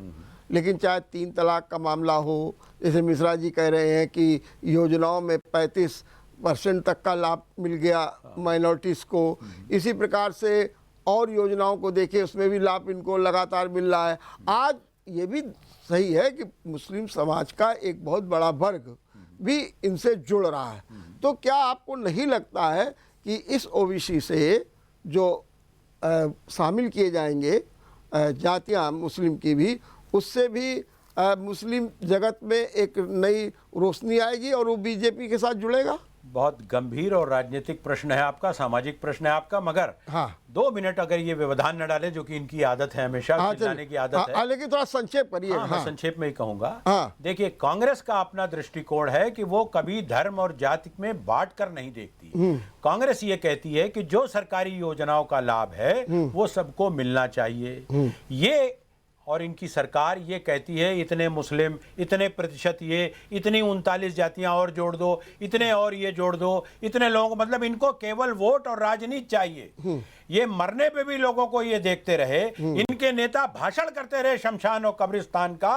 Speaker 2: लेकिन चाहे 3 तलाक का मामला हो, जैसे मिश्रा जी कह रहे हैं कि योजनाओं में 35% तक का लाभ मिल गया माइनॉरिटीज़ को, इसी प्रकार से और योजनाओं को देखिए उसमें भी लाभ इनको लगातार मिल रहा है। आज ये भी सही है कि मुस्लिम समाज का एक बहुत बड़ा वर्ग भी इनसे जुड़ रहा है। तो क्या आपको नहीं लगता है कि इस ओबीसी से जो शामिल किए जाएंगे जातियां मुस्लिम की भी, उससे भी मुस्लिम जगत में एक नई रोशनी आएगी और वो बीजेपी के साथ जुड़ेगा?
Speaker 1: बहुत गंभीर और राजनीतिक प्रश्न है आपका, सामाजिक प्रश्न है आपका, मगर
Speaker 2: हाँ
Speaker 1: 2 मिनट अगर ये व्यवधान न डाले, जो कि इनकी आदत है, हमेशा चिल्लाने की आदत है।
Speaker 2: लेकिन थोड़ा संक्षेप करिए।
Speaker 1: हाँ, मैं संक्षेप में ही कहूंगा।
Speaker 2: हाँ।
Speaker 1: देखिए, कांग्रेस का अपना दृष्टिकोण है कि वो कभी धर्म और जाति में बांट कर नहीं देखती। कांग्रेस ये कहती है कि जो सरकारी योजनाओं का लाभ है वो सबको मिलना चाहिए। ये और इनकी सरकार ये कहती है इतने मुस्लिम, इतने प्रतिशत ये, इतनी 39 जातियां और जोड़ दो, इतने और ये जोड़ दो, इतने लोगों, मतलब इनको केवल वोट और राजनीति चाहिए। ये मरने पे भी लोगों को ये देखते रहे, इनके नेता भाषण करते रहे शमशान और कब्रिस्तान का,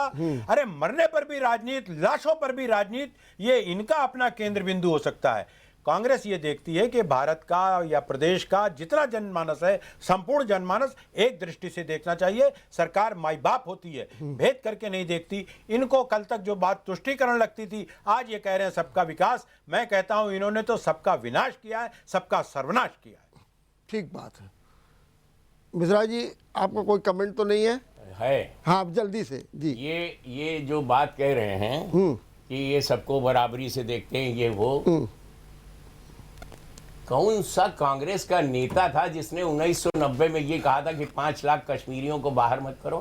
Speaker 1: अरे मरने पर भी राजनीति, लाशों पर भी राजनीति, ये इनका अपना केंद्र बिंदु हो सकता है। कांग्रेस ये देखती है कि भारत का या प्रदेश का जितना जनमानस है, संपूर्ण जनमानस एक दृष्टि से देखना चाहिए। सरकार माई बाप होती है, भेद करके नहीं देखती। इनको कल तक जो बात तुष्टीकरण लगती थी, आज ये कह रहे हैं सबका विकास। मैं कहता हूं इन्होंने तो सबका विनाश किया है, सबका सर्वनाश किया है।
Speaker 2: ठीक बात है। मिश्रा जी, आपका कोई कमेंट तो नहीं है? हाँ, जल्दी से जी।
Speaker 3: ये जो बात कह रहे हैं कि ये सबको बराबरी से देखते हैं, ये वो कौन सा कांग्रेस का नेता था जिसने 1990 में ये कहा था कि 5 लाख कश्मीरियों को बाहर मत करो?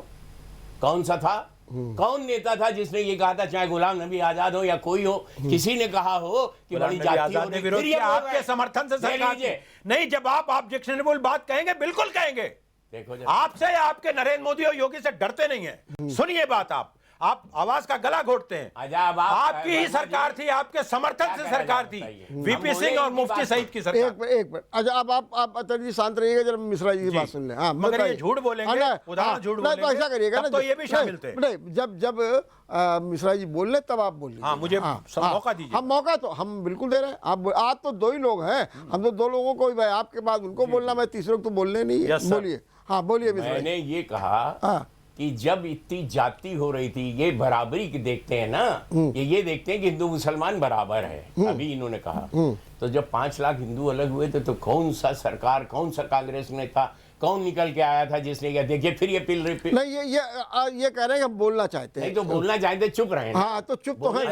Speaker 3: कौन सा था? कौन नेता था जिसने ये कहा था, चाहे गुलाम नबी आजाद हो या कोई हो, किसी ने कहा हो कि बड़ी जाति हो रही?
Speaker 1: विरोध किया आपके समर्थन से सरकार नहीं। जब आप ऑब्जेक्शनेबल बात कहेंगे, बिल्कुल कहेंगे।
Speaker 3: देखो,
Speaker 1: आपसे या आपके नरेंद्र मोदी और योगी से डरते नहीं है। सुनिए बात, आप आवाज का गला घोटते हैं। आपकी ही सरकार थी, आपके समर्थन से सरकार थी, वीपी सिंह और मुफ्ती सईद की सरकार।
Speaker 2: एक मिनट, अच्छा आप अतर जी शांत रहिएगा, जरा मिश्रा जी की बात सुन लें। हाँ,
Speaker 1: मगर ये झूठ बोलेंगे, उदाहरण झूठ बोलेंगे,
Speaker 2: तो ऐसा करिएगा ना,
Speaker 1: तो ये भी शामिल थे।
Speaker 2: नहीं, जब मिश्रा जी बोल रहे तब आप बोलिए।
Speaker 1: हाँ, मुझे मौका दीजिए।
Speaker 2: हम मौका तो हम बिल्कुल दे रहे हैं। आज तो 2 ही लोग हैं, हम तो 2 लोगों को, भाई आपके बाद उनको बोलना, मैं तीसरे को तो बोलने नहीं है। बोलिए। हाँ, बोलिए मिश्रा।
Speaker 3: मैंने ये कहा कि जब इतनी जाति हो रही थी, ये बराबरी की देखते हैं ना, ये देखते हैं कि हिंदू मुसलमान बराबर है। अभी इन्होंने कहा, तो जब 5 लाख हिंदू अलग हुए थे, तो कौन सा सरकार, कौन सा कांग्रेस नेता, कौन निकल के आया था जिसने कहा देखिए फिर ये पिल रिपीट?
Speaker 2: नहीं, ये कह रहे हैं कि हम बोलना चाहते हैं।
Speaker 3: नहीं तो बोलना चाहते, चुप रहे।
Speaker 2: हाँ, तो चुप तो है,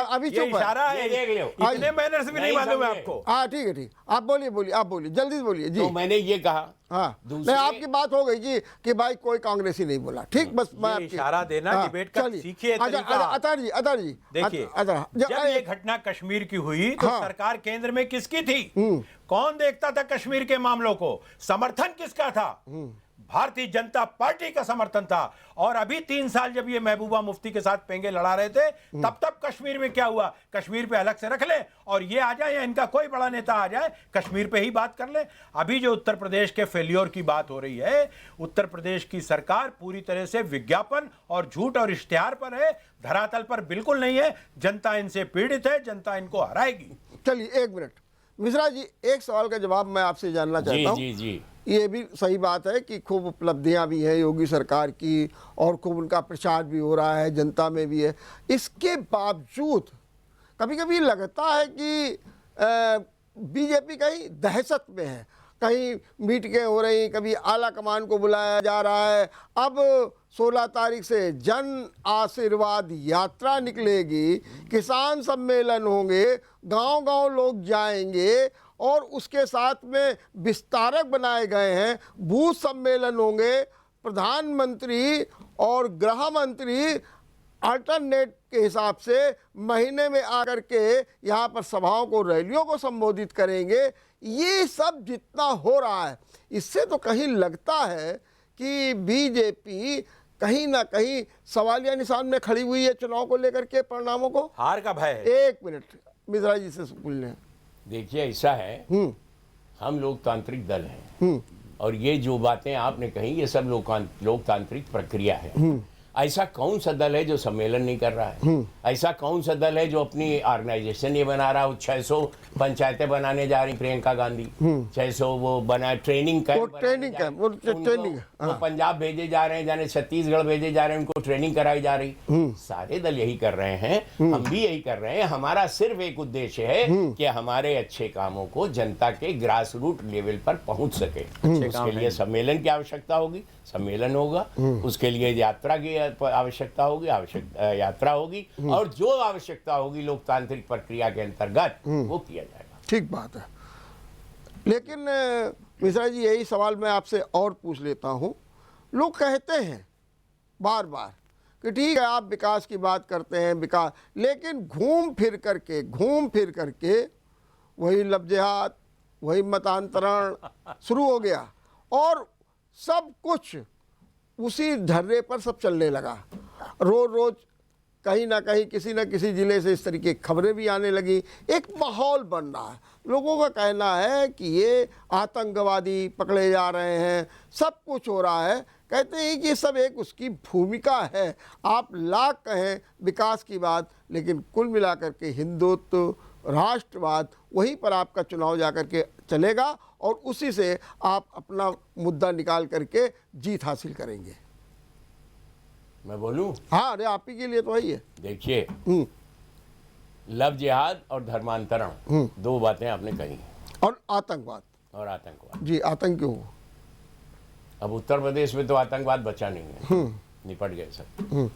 Speaker 2: अभी चुप
Speaker 1: इशारा है, देख लो, इतने मैनर्स भी नहीं मालूम है आपको।
Speaker 2: हाँ, ठीक है, ठीक। आप बोलिए, जल्दी से बोलिए जी।
Speaker 3: तो मैंने ये कहा,
Speaker 2: हाँ, नहीं, आपकी बात हो गई कि भाई कोई कांग्रेसी नहीं बोला। ठीक, बस मैं
Speaker 1: इशारा देना, डिबेट का सीखिए तरीका।
Speaker 2: अतर जी
Speaker 1: देखिए, जब ये घटना कश्मीर की हुई तो सरकार केंद्र में किसकी थी? कौन देखता था कश्मीर के मामलों को? समर्थन किसका था? भारतीय जनता पार्टी का समर्थन था। और अभी 3 साल जब ये महबूबा मुफ्ती के साथ पेंगे लड़ा रहे थे, तब कश्मीर में क्या हुआ? कश्मीर पे अलग से रख ले, और ये आ जाए या इनका कोई बड़ा नेता आ जाए, कश्मीर पे ही बात कर ले। अभी जो उत्तर प्रदेश के फेल्योर की बात हो रही है, उत्तर प्रदेश की सरकार पूरी तरह से विज्ञापन और झूठ और इश्तिहार पर है, धरातल पर बिल्कुल नहीं है। जनता इनसे पीड़ित है, जनता इनको हराएगी।
Speaker 2: चलिए, 1 मिनट मिश्रा जी, एक सवाल का जवाब मैं आपसे जानना चाहता हूँ।
Speaker 3: जी।
Speaker 2: ये भी सही बात है कि खूब उपलब्धियां भी हैं योगी सरकार की, और खूब उनका प्रचार भी हो रहा है, जनता में भी है। इसके बावजूद कभी कभी लगता है कि बीजेपी कहीं दहशत में है, कहीं मीटिंगें हो रही, कभी आला कमान को बुलाया जा रहा है। अब 16 तारीख से जन आशीर्वाद यात्रा निकलेगी, किसान सम्मेलन होंगे, गांव-गांव लोग जाएंगे, और उसके साथ में विस्तारक बनाए गए हैं, बूथ सम्मेलन होंगे, प्रधानमंत्री और गृह मंत्री अल्टरनेट के हिसाब से महीने में आकर के यहाँ पर सभाओं को, रैलियों को संबोधित करेंगे। ये सब जितना हो रहा है, इससे तो कहीं लगता है कि बीजेपी कहीं ना कहीं सवालिया निशान में खड़ी हुई है चुनाव को लेकर के, परिणामों को।
Speaker 1: हार का भय है।
Speaker 2: 1 मिनट मिश्रा जी से पूछ लें।
Speaker 3: देखिए, ऐसा है, हम लोकतांत्रिक दल हैं, और ये जो बातें आपने कही, ये सब लोकतांत्रिक प्रक्रिया है। ऐसा कौन सा दल है जो सम्मेलन नहीं कर रहा है? ऐसा कौन सा दल है जो अपनी ऑर्गेनाइजेशन ये बना रहा है? 600 पंचायतें बनाने जा रही प्रियंका गांधी, 600 वो बना ट्रेनिंग कैंप, वो पंजाब भेजे जा रहे हैं, जाने छत्तीसगढ़ भेजे जा रहे हैं, उनको ट्रेनिंग कराई जा रही। सारे दल यही कर रहे हैं, हम भी यही कर रहे हैं। हमारा सिर्फ एक उद्देश्य है कि हमारे अच्छे कामों को जनता के ग्रास रूट लेवल पर पहुंच सके। उसके लिए सम्मेलन की आवश्यकता होगी, सम्मेलन होगा। उसके लिए यात्रा की आवश्यकता होगी, यात्रा होगी, और जो आवश्यकता होगी लोकतांत्रिक प्रक्रिया के अंतर्गत वो किया जाएगा।
Speaker 2: ठीक बात है। लेकिन मिश्रा जी, यही सवाल मैं आपसे और पूछ लेता हूँ। लोग कहते हैं बार बार कि ठीक है, आप विकास की बात करते हैं, विकास, लेकिन घूम फिर करके वही लफ्ज़, वही मतांतरण शुरू हो गया, और सब कुछ उसी ढर्रे पर सब चलने लगा। रोज रोज कहीं ना कहीं किसी न किसी ज़िले से इस तरीके की खबरें भी आने लगी। एक माहौल बन रहा है। लोगों का कहना है कि ये आतंकवादी पकड़े जा रहे हैं, सब कुछ हो रहा है। कहते हैं कि सब एक उसकी भूमिका है। आप लाख कहें विकास की बात, लेकिन कुल मिलाकर के हिंदुत्व, राष्ट्रवाद, वहीं पर आपका चुनाव जाकर के चलेगा और उसी से आप अपना मुद्दा निकाल करके जीत हासिल करेंगे।
Speaker 3: मैं बोलूं?
Speaker 2: हाँ, अरे आप ही के लिए तो है ही है।
Speaker 3: देखिए, लव जिहाद और धर्मांतरण दो बातें आपने कही,
Speaker 2: और आतंकवाद
Speaker 3: और आतंकवाद।
Speaker 2: जी, आतंक क्यों?
Speaker 3: अब उत्तर प्रदेश में तो आतंकवाद बचा नहीं है, निपट गए सब।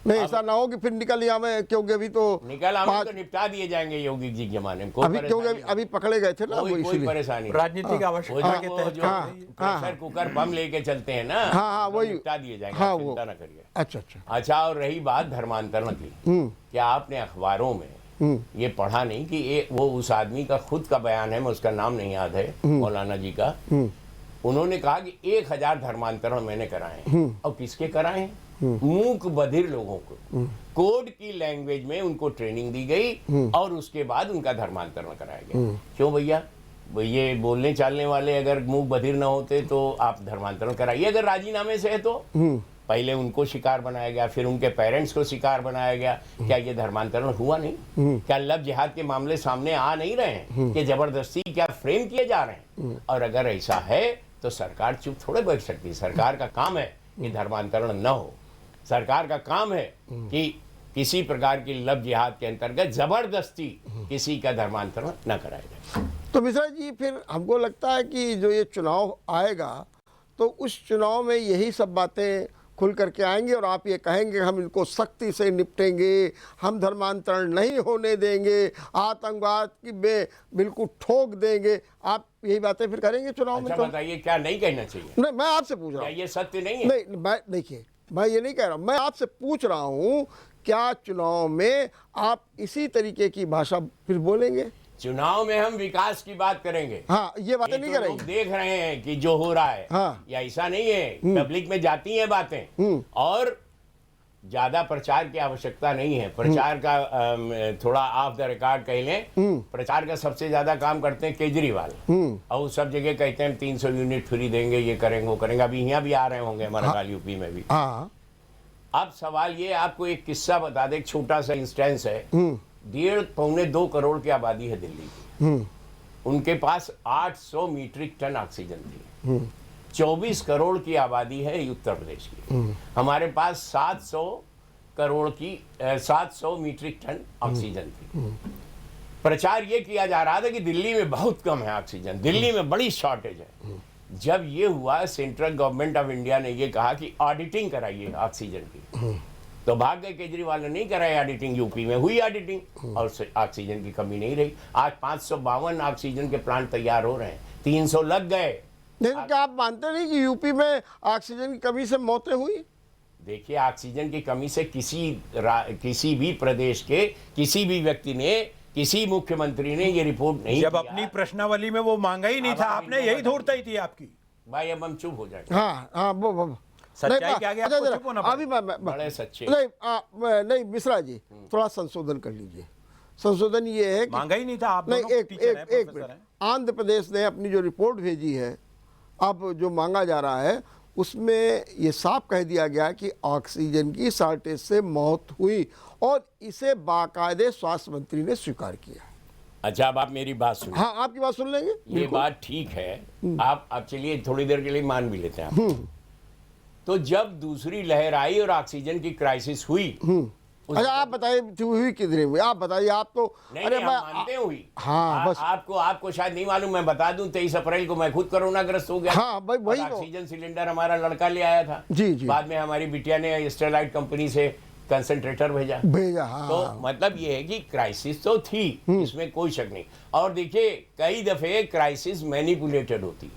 Speaker 2: नहीं, ऐसा ना हो कि फिर निकल आवे, क्योंकि अभी तो
Speaker 3: निकल आवे तो निपटा दिए जाएंगे योगी जी के जमाने में।
Speaker 2: अभी क्योंकि अभी पकड़े गए थे ना, वो
Speaker 3: कोई
Speaker 2: इसलिए।
Speaker 3: परेशानी नहीं।
Speaker 1: राजनीतिक आवश्यकता के तहत
Speaker 3: जो
Speaker 1: जो
Speaker 3: प्रेशर कुकर बम लेके चलते हैं ना,
Speaker 2: हाँ,
Speaker 3: वो
Speaker 2: वही।
Speaker 3: निपटा दिए जाएंगे,
Speaker 2: हाँ,
Speaker 3: आप
Speaker 2: वो।
Speaker 3: चिंता ना करिए।
Speaker 2: अच्छा अच्छा।
Speaker 3: अच्छा, और रही बात धर्मांतरण की, क्या आपने अखबारों में ये पढ़ा नहीं कि वो उस आदमी का खुद का बयान है, मैं उसका नाम नहीं याद है, मौलाना जी का। उन्होंने कहा कि 1000 धर्मांतरण मैंने कराए हैं। और किसके कराए हैं? मूक बधिर लोगों को कोड की लैंग्वेज में उनको ट्रेनिंग दी गई और उसके बाद उनका धर्मांतरण कराया गया। क्यों भैया? ये बोलने चालने वाले अगर मूक बधिर ना होते तो आप धर्मांतरण कराइए। अगर राजीनामे से है तो पहले उनको शिकार बनाया गया, फिर उनके पेरेंट्स को शिकार बनाया गया। क्या ये धर्मांतरण हुआ नहीं? क्या लव जिहाद के मामले सामने आ नहीं रहे हैं कि जबरदस्ती क्या फ्रेम किए जा रहे हैं? और अगर ऐसा है तो सरकार चुप थोड़े बैठ सकती। सरकार का काम है कि धर्मांतरण न हो। सरकार का काम है कि किसी प्रकार की लव जिहाद के अंतर्गत जबरदस्ती किसी का धर्मांतरण न कराया जाए।
Speaker 2: तो मिश्रा जी, फिर हमको लगता है कि जो ये चुनाव आएगा तो उस चुनाव में यही सब बातें खुल करके आएंगी और आप ये कहेंगे हम इनको सख्ती से निपटेंगे, हम धर्मांतरण नहीं होने देंगे, आतंकवाद की बिल्कुल ठोक देंगे। आप यही बातें फिर करेंगे चुनाव में?
Speaker 3: अच्छा, बताइए क्या नहीं कहना चाहिए?
Speaker 2: नहीं, मैं आपसे पूछ रहा हूँ।
Speaker 3: ये सत्य नहीं है?
Speaker 2: नहीं, मैं देखिए, मैं ये नहीं कह रहा हूँ, मैं आपसे पूछ रहा हूँ क्या चुनाव में आप इसी तरीके की भाषा फिर बोलेंगे?
Speaker 3: चुनाव में हम विकास की बात करेंगे।
Speaker 2: हाँ, ये बातें नहीं
Speaker 3: तो लोग
Speaker 2: करेंगे।
Speaker 3: देख रहे हैं कि जो हो रहा है,
Speaker 2: हाँ।
Speaker 3: या ऐसा नहीं है, पब्लिक में जाती हैं बातें और ज्यादा प्रचार की आवश्यकता नहीं है। प्रचार का थोड़ा ऑफ द रिकॉर्ड कह लें, प्रचार का सबसे ज्यादा काम करते हैं केजरीवाल। और सब जगह कहते हैं 300 यूनिट फ्री देंगे, ये करेंगे, वो करेंगे। अभी यहाँ भी आ रहे होंगे, हमारा काल यूपी में भी।
Speaker 2: हाँ।
Speaker 3: अब सवाल ये, आपको एक किस्सा बता दे, एक छोटा सा इंस्टेंस है। 1.5-2 करोड़ की आबादी है दिल्ली की। उनके पास 800 मीट्रिक टन ऑक्सीजन थी। 24 करोड़ की आबादी है उत्तर प्रदेश की। हमारे पास 700 मीट्रिक टन ऑक्सीजन थी। प्रचार ये किया जा रहा था कि दिल्ली में बहुत कम है ऑक्सीजन, दिल्ली में बड़ी शॉर्टेज है। जब ये हुआ, सेंट्रल गवर्नमेंट ऑफ इंडिया ने ये कहा कि ऑडिटिंग कराइए ऑक्सीजन की, तो भाग गए केजरीवाल ने, नहीं कराई ऑडिटिंग। यूपी में हुई ऑडिटिंग और ऑक्सीजन की कमी नहीं रही। आज 552 ऑक्सीजन के प्लांट तैयार हो रहे हैं, 300 लग गए।
Speaker 2: लेकिन क्या आप मानते नहीं कि यूपी में ऑक्सीजन की कमी से मौतें हुई?
Speaker 3: देखिए, ऑक्सीजन की कमी से किसी भी प्रदेश के किसी भी व्यक्ति ने, किसी मुख्यमंत्री ने ये रिपोर्ट नहीं
Speaker 1: जब
Speaker 3: किया।
Speaker 1: अपनी प्रश्नावली में वो मांगा ही नहीं था, आपने यही धूर्ता ही थी आपकी।
Speaker 3: भाई अब हम चुप हो जाएंगे।
Speaker 2: हाँ हाँ, वो
Speaker 1: सच्चाई के आगे आपको चुप होना
Speaker 2: अभी मैं
Speaker 3: बड़े सच्चे।
Speaker 2: नहीं मिश्रा जी, थोड़ा संशोधन कर लीजिए। संशोधन ये है कि
Speaker 1: मांगा ही नहीं था। आप
Speaker 2: नहीं,
Speaker 1: दोनों
Speaker 2: एक
Speaker 1: टीचर हैं,
Speaker 2: एक एक
Speaker 1: प्रोफेसर
Speaker 2: मिनट।
Speaker 1: हैं।
Speaker 2: आंध्र प्रदेश ने अपनी जो रिपोर्ट भेजी है, अब जो मांगा जा रहा है उसमें ये साफ कह दिया गया कि ऑक्सीजन की शॉर्टेज से मौत हुई और इसे बाकायदे स्वास्थ्य मंत्री ने स्वीकार किया।
Speaker 3: अच्छा, अब आप मेरी बात सुनिए।
Speaker 2: हाँ, आपकी बात सुन लेंगे।
Speaker 3: ये बात ठीक है। आप चलिए थोड़ी देर के लिए मान भी लेते हैं आप। तो जब दूसरी लहर आई और ऑक्सीजन की क्राइसिस हुई,
Speaker 2: अच्छा, आप बताइए हुई कितनी हुई? आप बताइए। आप तो
Speaker 3: नहीं,
Speaker 2: अरे
Speaker 3: नहीं, हम मानते हुई।
Speaker 2: हाँ, बस
Speaker 3: आपको शायद नहीं मालूम, मैं बता दूं, 23 अप्रैल को मैं खुद कोरोना ग्रस्त हो गया।
Speaker 2: हाँ, भाई वही
Speaker 3: और
Speaker 2: तो।
Speaker 3: ऑक्सीजन सिलेंडर हमारा लड़का ले आया था।
Speaker 2: जी जी।
Speaker 3: बाद में हमारी बिटिया ने स्टेरलाइट कंपनी से कंसंट्रेटर भेजा।
Speaker 2: हाँ।
Speaker 3: तो मतलब ये है कि क्राइसिस तो थी, इसमें कोई शक नहीं। और देखिए, कई दफे क्राइसिस मैनिपुलेटेड होती है।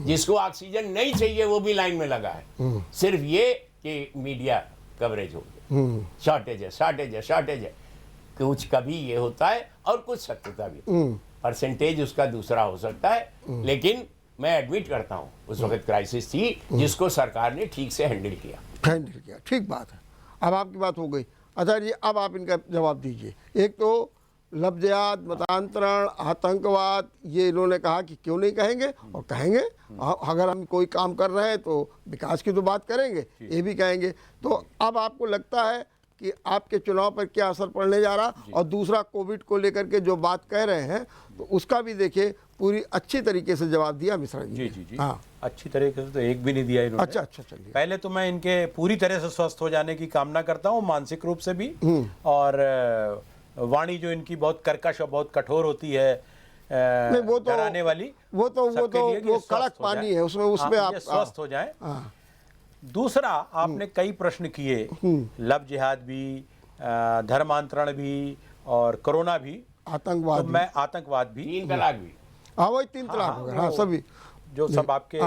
Speaker 3: जिसको ऑक्सीजन नहीं चाहिए वो भी लाइन में लगा है, सिर्फ ये कि मीडिया कवरेज हो, शॉर्टेज है। कुछ कभी ये होता है और कुछ सत्यता भी। परसेंटेज उसका दूसरा हो सकता है, लेकिन मैं एडमिट करता हूं उस वक्त क्राइसिस थी जिसको सरकार ने ठीक से हैंडल किया।
Speaker 2: हैंडल किया, ठीक बात है। अब आपकी बात हो गई। अच्छा जी, अब आप इनका जवाब दीजिए। एक तो लफ्ज़ियात, मतांतरण, आतंकवाद, ये इन्होंने कहा कि क्यों नहीं कहेंगे, और कहेंगे। अगर हम कोई काम कर रहे हैं तो विकास की तो बात करेंगे, ये भी कहेंगे। तो अब आपको लगता है कि आपके चुनाव पर क्या असर पड़ने जा रहा, और दूसरा कोविड को लेकर के जो बात कह रहे हैं तो उसका भी देखिए पूरी अच्छी तरीके से जवाब दिया मिश्रा जी।
Speaker 1: जी।
Speaker 2: हाँ,
Speaker 1: अच्छी तरीके से तो एक भी नहीं दिया इन्होंने।
Speaker 2: अच्छा, चलिए।
Speaker 1: पहले तो मैं इनके पूरी तरह से स्वस्थ हो जाने की कामना करता हूँ, मानसिक रूप से भी, और वाणी जो इनकी बहुत कर्कश और बहुत कठोर होती है,
Speaker 2: नहीं, वो तो
Speaker 1: डराने वाली,
Speaker 2: वो कड़क पानी है, उसमें आप
Speaker 1: स्वस्थ हो जाए। दूसरा, आपने कई प्रश्न किए, लव जिहाद भी, धर्मांतरण भी, और कोरोना भी,
Speaker 2: आतंकवाद
Speaker 1: तो मैं आतंकवाद भी,
Speaker 3: 3 तलाक भी।
Speaker 2: हाँ, वही 3 तलाक हो गए। हाँ, सभी
Speaker 1: जो सब आपके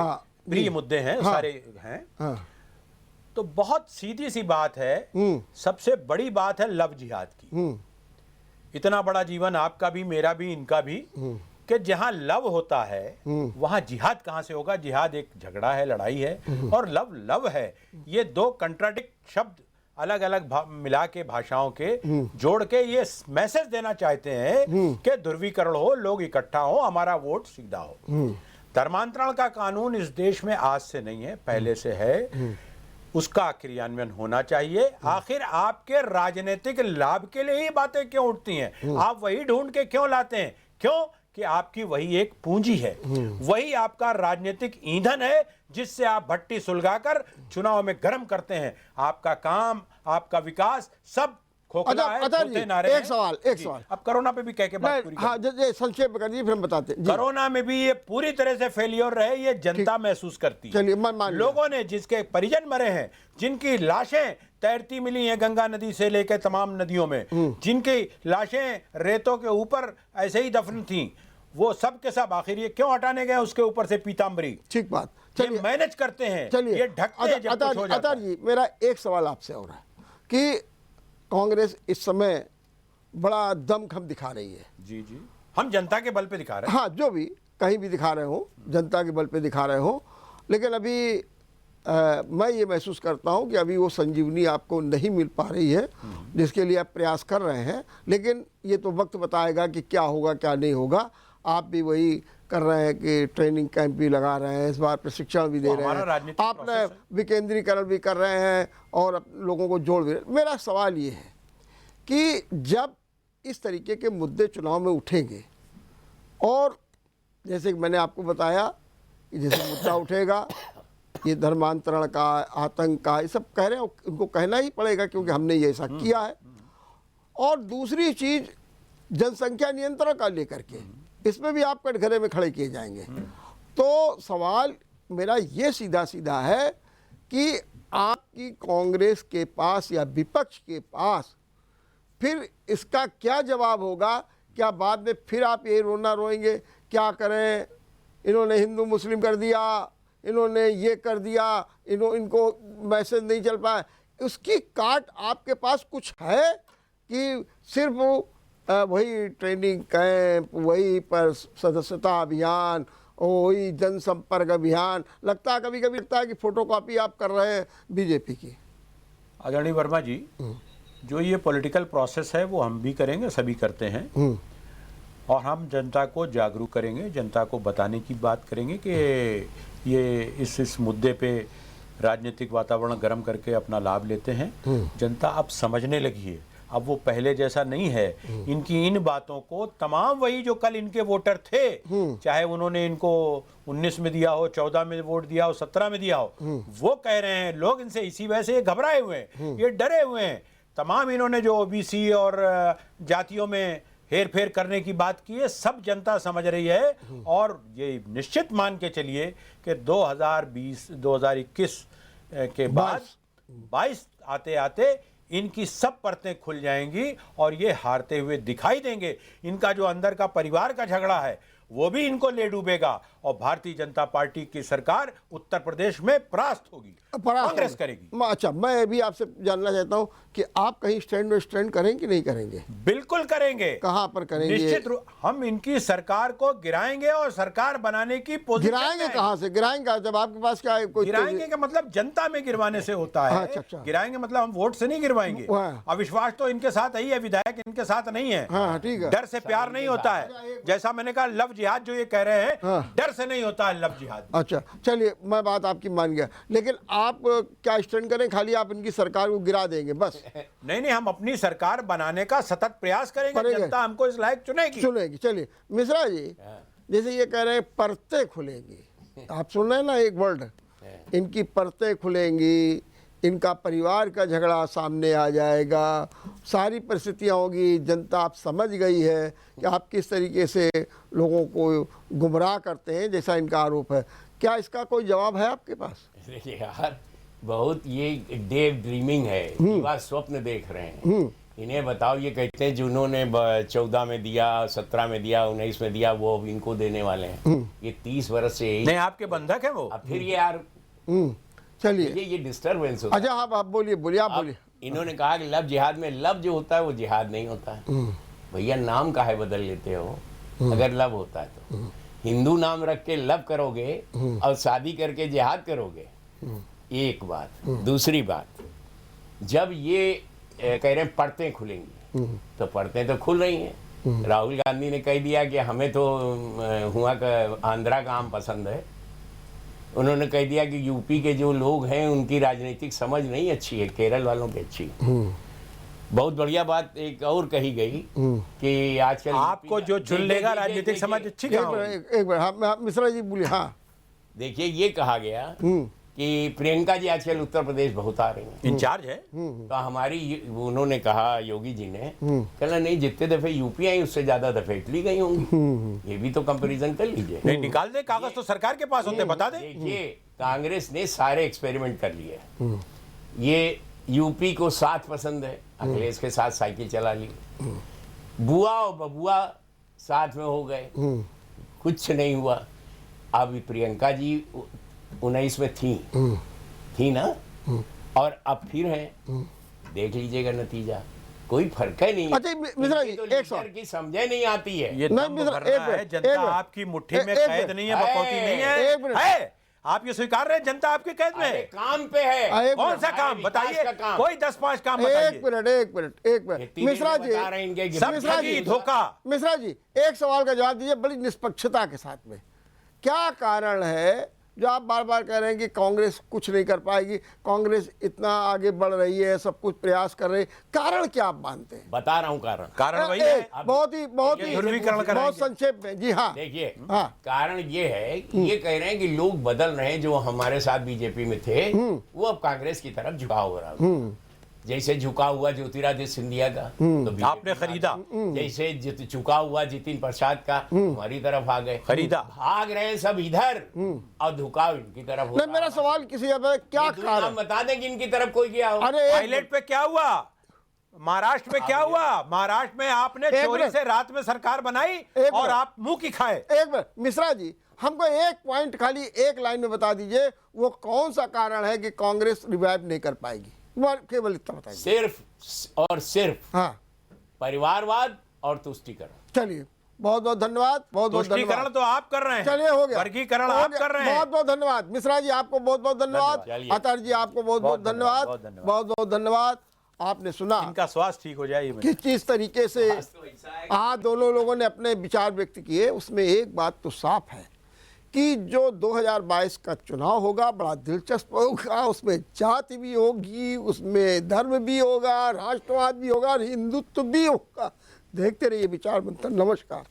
Speaker 1: प्रिय मुद्दे हैं, सारे हैं।
Speaker 2: हाँ,
Speaker 1: तो बहुत सीधी सी बात है, सबसे बड़ी बात है लव जिहाद की। इतना बड़ा जीवन आपका भी, मेरा भी, इनका भी, कि जहां लव होता है वहां जिहाद कहां से होगा। जिहाद एक झगड़ा है, लड़ाई है, और लव लव है। ये दो कंट्राडिक्ट शब्द अलग अलग मिला के, भाषाओं के जोड़ के ये मैसेज देना चाहते हैं कि ध्रुवीकरण हो, लोग इकट्ठा हो, हमारा वोट सीधा हो। धर्मांतरण का कानून इस देश में आज से नहीं है, पहले से है। उसका क्रियान्वयन होना चाहिए। आखिर आपके राजनीतिक लाभ के लिए ही बातें क्यों उठती हैं? आप वही ढूंढ के क्यों लाते हैं? क्यों कि आपकी वही एक पूंजी है, वही आपका राजनीतिक ईंधन है, जिससे आप भट्टी सुलगाकर चुनाव में गर्म करते हैं। आपका काम, आपका विकास सब खोखला है, खोते नारे हैं।
Speaker 2: एक सवाल।
Speaker 1: अब कोरोना पे भी कह के बात पूरी
Speaker 2: हाँ, संक्षेप में कर दीजिए, फिर हम बताते हैं।
Speaker 1: कोरोना में भी ये पूरी तरह से फेलियर रहे, ये जनता महसूस करती है।
Speaker 2: चलिए, मान लिया।
Speaker 1: लोगों ने, जिसके परिजन मरे हैं, जिनकी लाशें तैरती मिली हैं गंगा नदी से लेकर तमाम नदियों में, जिनकी लाशें रेतों के ऊपर ऐसे ही दफन थी, वो सब के सब आखिर ये क्यों हटाने गए? उसके ऊपर से पीताम्बरी।
Speaker 2: ठीक बात।
Speaker 1: चलिए, मैनेज करते हैं,
Speaker 2: चलिए,
Speaker 1: ये ढकते हैं जब कुछ हो जाता है।
Speaker 2: जी, मेरा एक सवाल आपसे और है कि कांग्रेस इस समय बड़ा दमखम दिखा रही है।
Speaker 1: जी, हम जनता के बल पे दिखा रहे हैं।
Speaker 2: हाँ, जो भी कहीं भी दिखा रहे हो, जनता के बल पे दिखा रहे हो, लेकिन अभी मैं ये महसूस करता हूँ कि अभी वो संजीवनी आपको नहीं मिल पा रही है, जिसके लिए आप प्रयास कर रहे हैं। लेकिन ये तो वक्त बताएगा कि क्या होगा, क्या नहीं होगा। आप भी वही कर रहे हैं कि ट्रेनिंग कैंप भी लगा रहे हैं, इस बार प्रशिक्षण भी दे रहे हैं, आपने विकेंद्रीकरण भी कर रहे हैं और लोगों को जोड़ भी रहे हैं। मेरा सवाल ये है कि जब इस तरीके के मुद्दे चुनाव में उठेंगे, और जैसे कि मैंने आपको बताया कि जैसे मुद्दा उठेगा ये धर्मांतरण का, आतंक का, ये सब कह रहे हैं, उनको कहना ही पड़ेगा क्योंकि हमने ये ऐसा किया है। और दूसरी चीज़ जनसंख्या नियंत्रण का लेकर के, इसमें भी आप कटघरे में खड़े किए जाएंगे। तो सवाल मेरा ये सीधा सीधा है कि आपकी कांग्रेस के पास या विपक्ष के पास फिर इसका क्या जवाब होगा? क्या बाद में फिर आप ये रोना रोएंगे, क्या करें, इन्होंने हिंदू मुस्लिम कर दिया, इन्होंने ये कर दिया, इनको मैसेज नहीं चल पाया? उसकी काट आपके पास कुछ है कि सिर्फ वही ट्रेनिंग कैंप, वही पर सदस्यता अभियान, वही जनसंपर्क अभियान? लगता है कभी कभी लगता है कि फोटोकॉपी आप कर रहे हैं बीजेपी की।
Speaker 1: आदरणीय वर्मा जी, जो ये पॉलिटिकल प्रोसेस है वो हम भी करेंगे, सभी करते हैं, और हम जनता को जागरूक करेंगे, जनता को बताने की बात करेंगे कि ये इस मुद्दे पे राजनीतिक वातावरण गर्म करके अपना लाभ लेते हैं। जनता अब समझने लगी है, अब वो पहले जैसा नहीं है। इनकी इन बातों को तमाम वही जो कल इनके वोटर थे, चाहे उन्होंने इनको 19 में दिया हो, 14 में वोट दिया हो, 17 में दिया हो, वो कह रहे हैं लोग इनसे इसी वजह से ये घबराए हुए हैं, ये डरे हुए हैं। तमाम इन्होंने जो ओबीसी और जातियों में हेर फेर करने की बात की है, सब जनता समझ रही है। और ये निश्चित मान के चलिए कि 2021 के बाद 22 आते आते इनकी सब परतें खुल जाएंगी और ये हारते हुए दिखाई देंगे। इनका जो अंदर का परिवार का झगड़ा है वो भी इनको ले डूबेगा और भारतीय जनता पार्टी की सरकार उत्तर प्रदेश में परास्त होगी, कांग्रेस करेगी।
Speaker 2: अच्छा, मैं भी आपसे जानना चाहता हूं कि आप कहीं स्टैंड में स्टैंड करेंगे कि नहीं करेंगे?
Speaker 1: बिल्कुल करेंगे।
Speaker 2: कहां पर करेंगे?
Speaker 1: निश्चित रूप हम इनकी सरकार को गिराएंगे और सरकार बनाने की पोजीशन में
Speaker 2: गिराएंगे
Speaker 1: हैं।
Speaker 2: कहां से? गिराएंगे जब आपके पास क्या है कोई
Speaker 1: गिराएंगे का मतलब जनता में गिरवाने से होता है।
Speaker 2: अच्छा।
Speaker 1: गिराएंगे मतलब हम वोट से नहीं गिरवाएंगे।
Speaker 2: हाँ।
Speaker 1: अविश्वास तो इनके साथ ही है, विधायक इनके साथ नहीं है।
Speaker 2: हाँ, ठीक है।
Speaker 1: डर से प्यार नहीं होता है। जैसा मैंने कहा लव जिहाद जो ये कह रहे हैं, डर से नहीं होता है लव जिहाद।
Speaker 2: अच्छा, चलिए मैं बात आपकी मान गया, लेकिन आप क्या स्टैंड करें? खाली आप इनकी सरकार को गिरा देंगे बस?
Speaker 1: नहीं, हम अपनी सरकार बनाने का सतत प्रयास करेंगे। जनता हमको इस लायक चुनेगी। चलिए
Speaker 2: मिश्रा जी, जैसे ये कह रहे हैं परतें खुलेंगी, आप सुन रहे हैं ना एक वर्ड, इनकी परतें खुलेंगी, इनका परिवार का झगड़ा सामने आ जाएगा, सारी परिस्थितियाँ होगी। जनता आप समझ गई है कि आप किस तरीके से लोगों को गुमराह करते हैं, जैसा इनका आरोप है। क्या इसका कोई जवाब है आपके पास?
Speaker 3: देखिए यार, बहुत ये डे ड्रीमिंग है, युवा स्वप्न देख रहे हैं। इन्हें बताओ, ये कहते हैं जिन्होंने 14 में दिया, 17 में दिया, 19 में दिया, वो अब इनको देने वाले हैं। ये 30 वर्ष से यही।
Speaker 1: नहीं, आपके बंधक है वो।
Speaker 3: अब फिर ये यार,
Speaker 2: चलिए
Speaker 3: ये डिस्टर्बेंस होता है।
Speaker 2: अच्छा, आप बोलिए, आप बोलिए।
Speaker 3: इन्होंने कहा कि लव जिहाद में, लव जो होता है वो जिहाद नहीं होता है। भैया नाम काहे बदल लेते हो? अगर लव होता है तो हिंदू नाम रख के लव करोगे और शादी करके जिहाद करोगे, एक बात। दूसरी बात, जब ये कह रहे हैं परतें खुलेंगी, तो परतें तो खुल रही हैं। राहुल गांधी ने कह दिया कि हमें तो हुआ का आंध्रा का आम पसंद है। उन्होंने कह दिया कि यूपी के जो लोग हैं उनकी राजनीतिक समझ नहीं अच्छी है, केरल वालों की अच्छी। बहुत बढ़िया बात एक और कही गई कि आजकल
Speaker 1: आपको जो चुन लेगा राजनीतिक समझ अच्छी कहाँ होगी?
Speaker 2: एक मिनट, हाँ मिश्रा जी बोलिए। हाँ,
Speaker 3: देखिए ये कहा गया कि प्रियंका जी आजकल उत्तर प्रदेश बहुत आ रही हैं,
Speaker 1: इंचार्ज है।
Speaker 3: तो हमारी, उन्होंने कहा योगी जी ने, कहना नहीं जितने दफे यूपी आई उससे ज्यादा दफे इटली गई होंगी। ये भी तो कंपैरिजन कर लीजिए।
Speaker 1: नहीं, निकाल दे कागज, तो सरकार के पास होते, बता दे।
Speaker 3: देखिए कांग्रेस ने सारे एक्सपेरिमेंट कर लिए। ये यूपी को 7 पसंद है, अखिलेश के साथ साइकिल चला ली। बुआ और बबुआ साथ में हो गए, कुछ नहीं हुआ। अब प्रियंका जी 19 में थी ना, और अब फिर है। देख लीजिएगा नतीजा, कोई फर्क है नहीं।
Speaker 2: अच्छा मिश्रा जी,
Speaker 3: तो
Speaker 2: एक सवाल
Speaker 3: लीडर की समझे नहीं आती है।
Speaker 1: ये दम भरना है, जनता आपकी मुट्ठी में कैद नहीं है, बकौती नहीं है। आप ये स्वीकार रहे हैं, जनता आपके कैद में है।
Speaker 3: काम पे है।
Speaker 1: कौन सा काम बताइए? कोई 10-5 काम बताइए।
Speaker 2: एक मिनट मिश्रा जी,
Speaker 1: धोखा।
Speaker 2: मिश्रा जी, एक सवाल का जवाब दीजिए बड़ी निष्पक्षता के साथ में। क्या कारण है जो आप बार बार कह रहे हैं कि कांग्रेस कुछ नहीं कर पाएगी, कांग्रेस इतना आगे बढ़ रही है, सब कुछ प्रयास कर रही है, कारण क्या आप मानते हैं?
Speaker 3: बता रहा हूँ कारण
Speaker 1: वही है।
Speaker 2: बहुत ही
Speaker 1: ध्रुवीकरण कराएंगे।
Speaker 2: बहुत संक्षेप में। जी हाँ,
Speaker 3: देखिए,
Speaker 2: हाँ।
Speaker 3: कारण ये है कि ये कह रहे हैं कि लोग बदल रहे हैं। जो हमारे साथ बीजेपी में थे वो अब कांग्रेस की तरफ झुकाव हो रहा है। जैसे झुका हुआ ज्योतिरादित्य सिंधिया का, तो
Speaker 1: आपने खरीदा।
Speaker 3: जैसे झुका हुआ जितिन प्रसाद का, हमारी तरफ आ गए।
Speaker 1: खरीदा।
Speaker 3: भाग रहे हैं सब इधर और झुकाव इनकी तरफ हो
Speaker 2: नहीं, मेरा सवाल किसी अब क्या कारण?
Speaker 3: बता दें कि इनकी तरफ कोई गया हो।
Speaker 2: अरे
Speaker 1: पायलट पे क्या हुआ? महाराष्ट्र में क्या हुआ? महाराष्ट्र में आपने चोरी से रात में सरकार बनाई और आप मुंह की खाए।
Speaker 2: एक मिनट मिश्रा जी, हमको एक पॉइंट खाली एक लाइन में बता दीजिए, वो कौन सा कारण है कि कांग्रेस रिवाइव नहीं कर पाएगी? वो केवल इतना बताइए।
Speaker 3: सिर्फ और सिर्फ
Speaker 2: हाँ,
Speaker 3: परिवारवाद और तुष्टीकरण।
Speaker 2: चलिए, बहुत बहुत धन्यवाद। बहुत बहुत
Speaker 1: तुष्टीकरण
Speaker 2: धन्यवाद।
Speaker 1: तो आप कर रहे हैं।
Speaker 2: चलिए, हो गया।
Speaker 1: वर्गीकरण आप कर रहे हैं।
Speaker 2: बहुत बहुत धन्यवाद मिश्रा जी, आपको बहुत बहुत धन्यवाद।
Speaker 3: चलिए।
Speaker 2: अतर जी, आपको बहुत बहुत धन्यवाद। बहुत बहुत धन्यवाद। आपने सुना
Speaker 1: इनका स्वास्थ्य ठीक हो जाए।
Speaker 2: किस चीज तरीके से आज दोनों लोगों ने अपने विचार व्यक्त किए। उसमें एक बात तो साफ है कि जो 2022 का चुनाव होगा बड़ा दिलचस्प होगा। उसमें जाति भी होगी, उसमें धर्म भी होगा, राष्ट्रवाद भी होगा और हिंदुत्व भी होगा। देखते रहिए विचार मंथन। नमस्कार।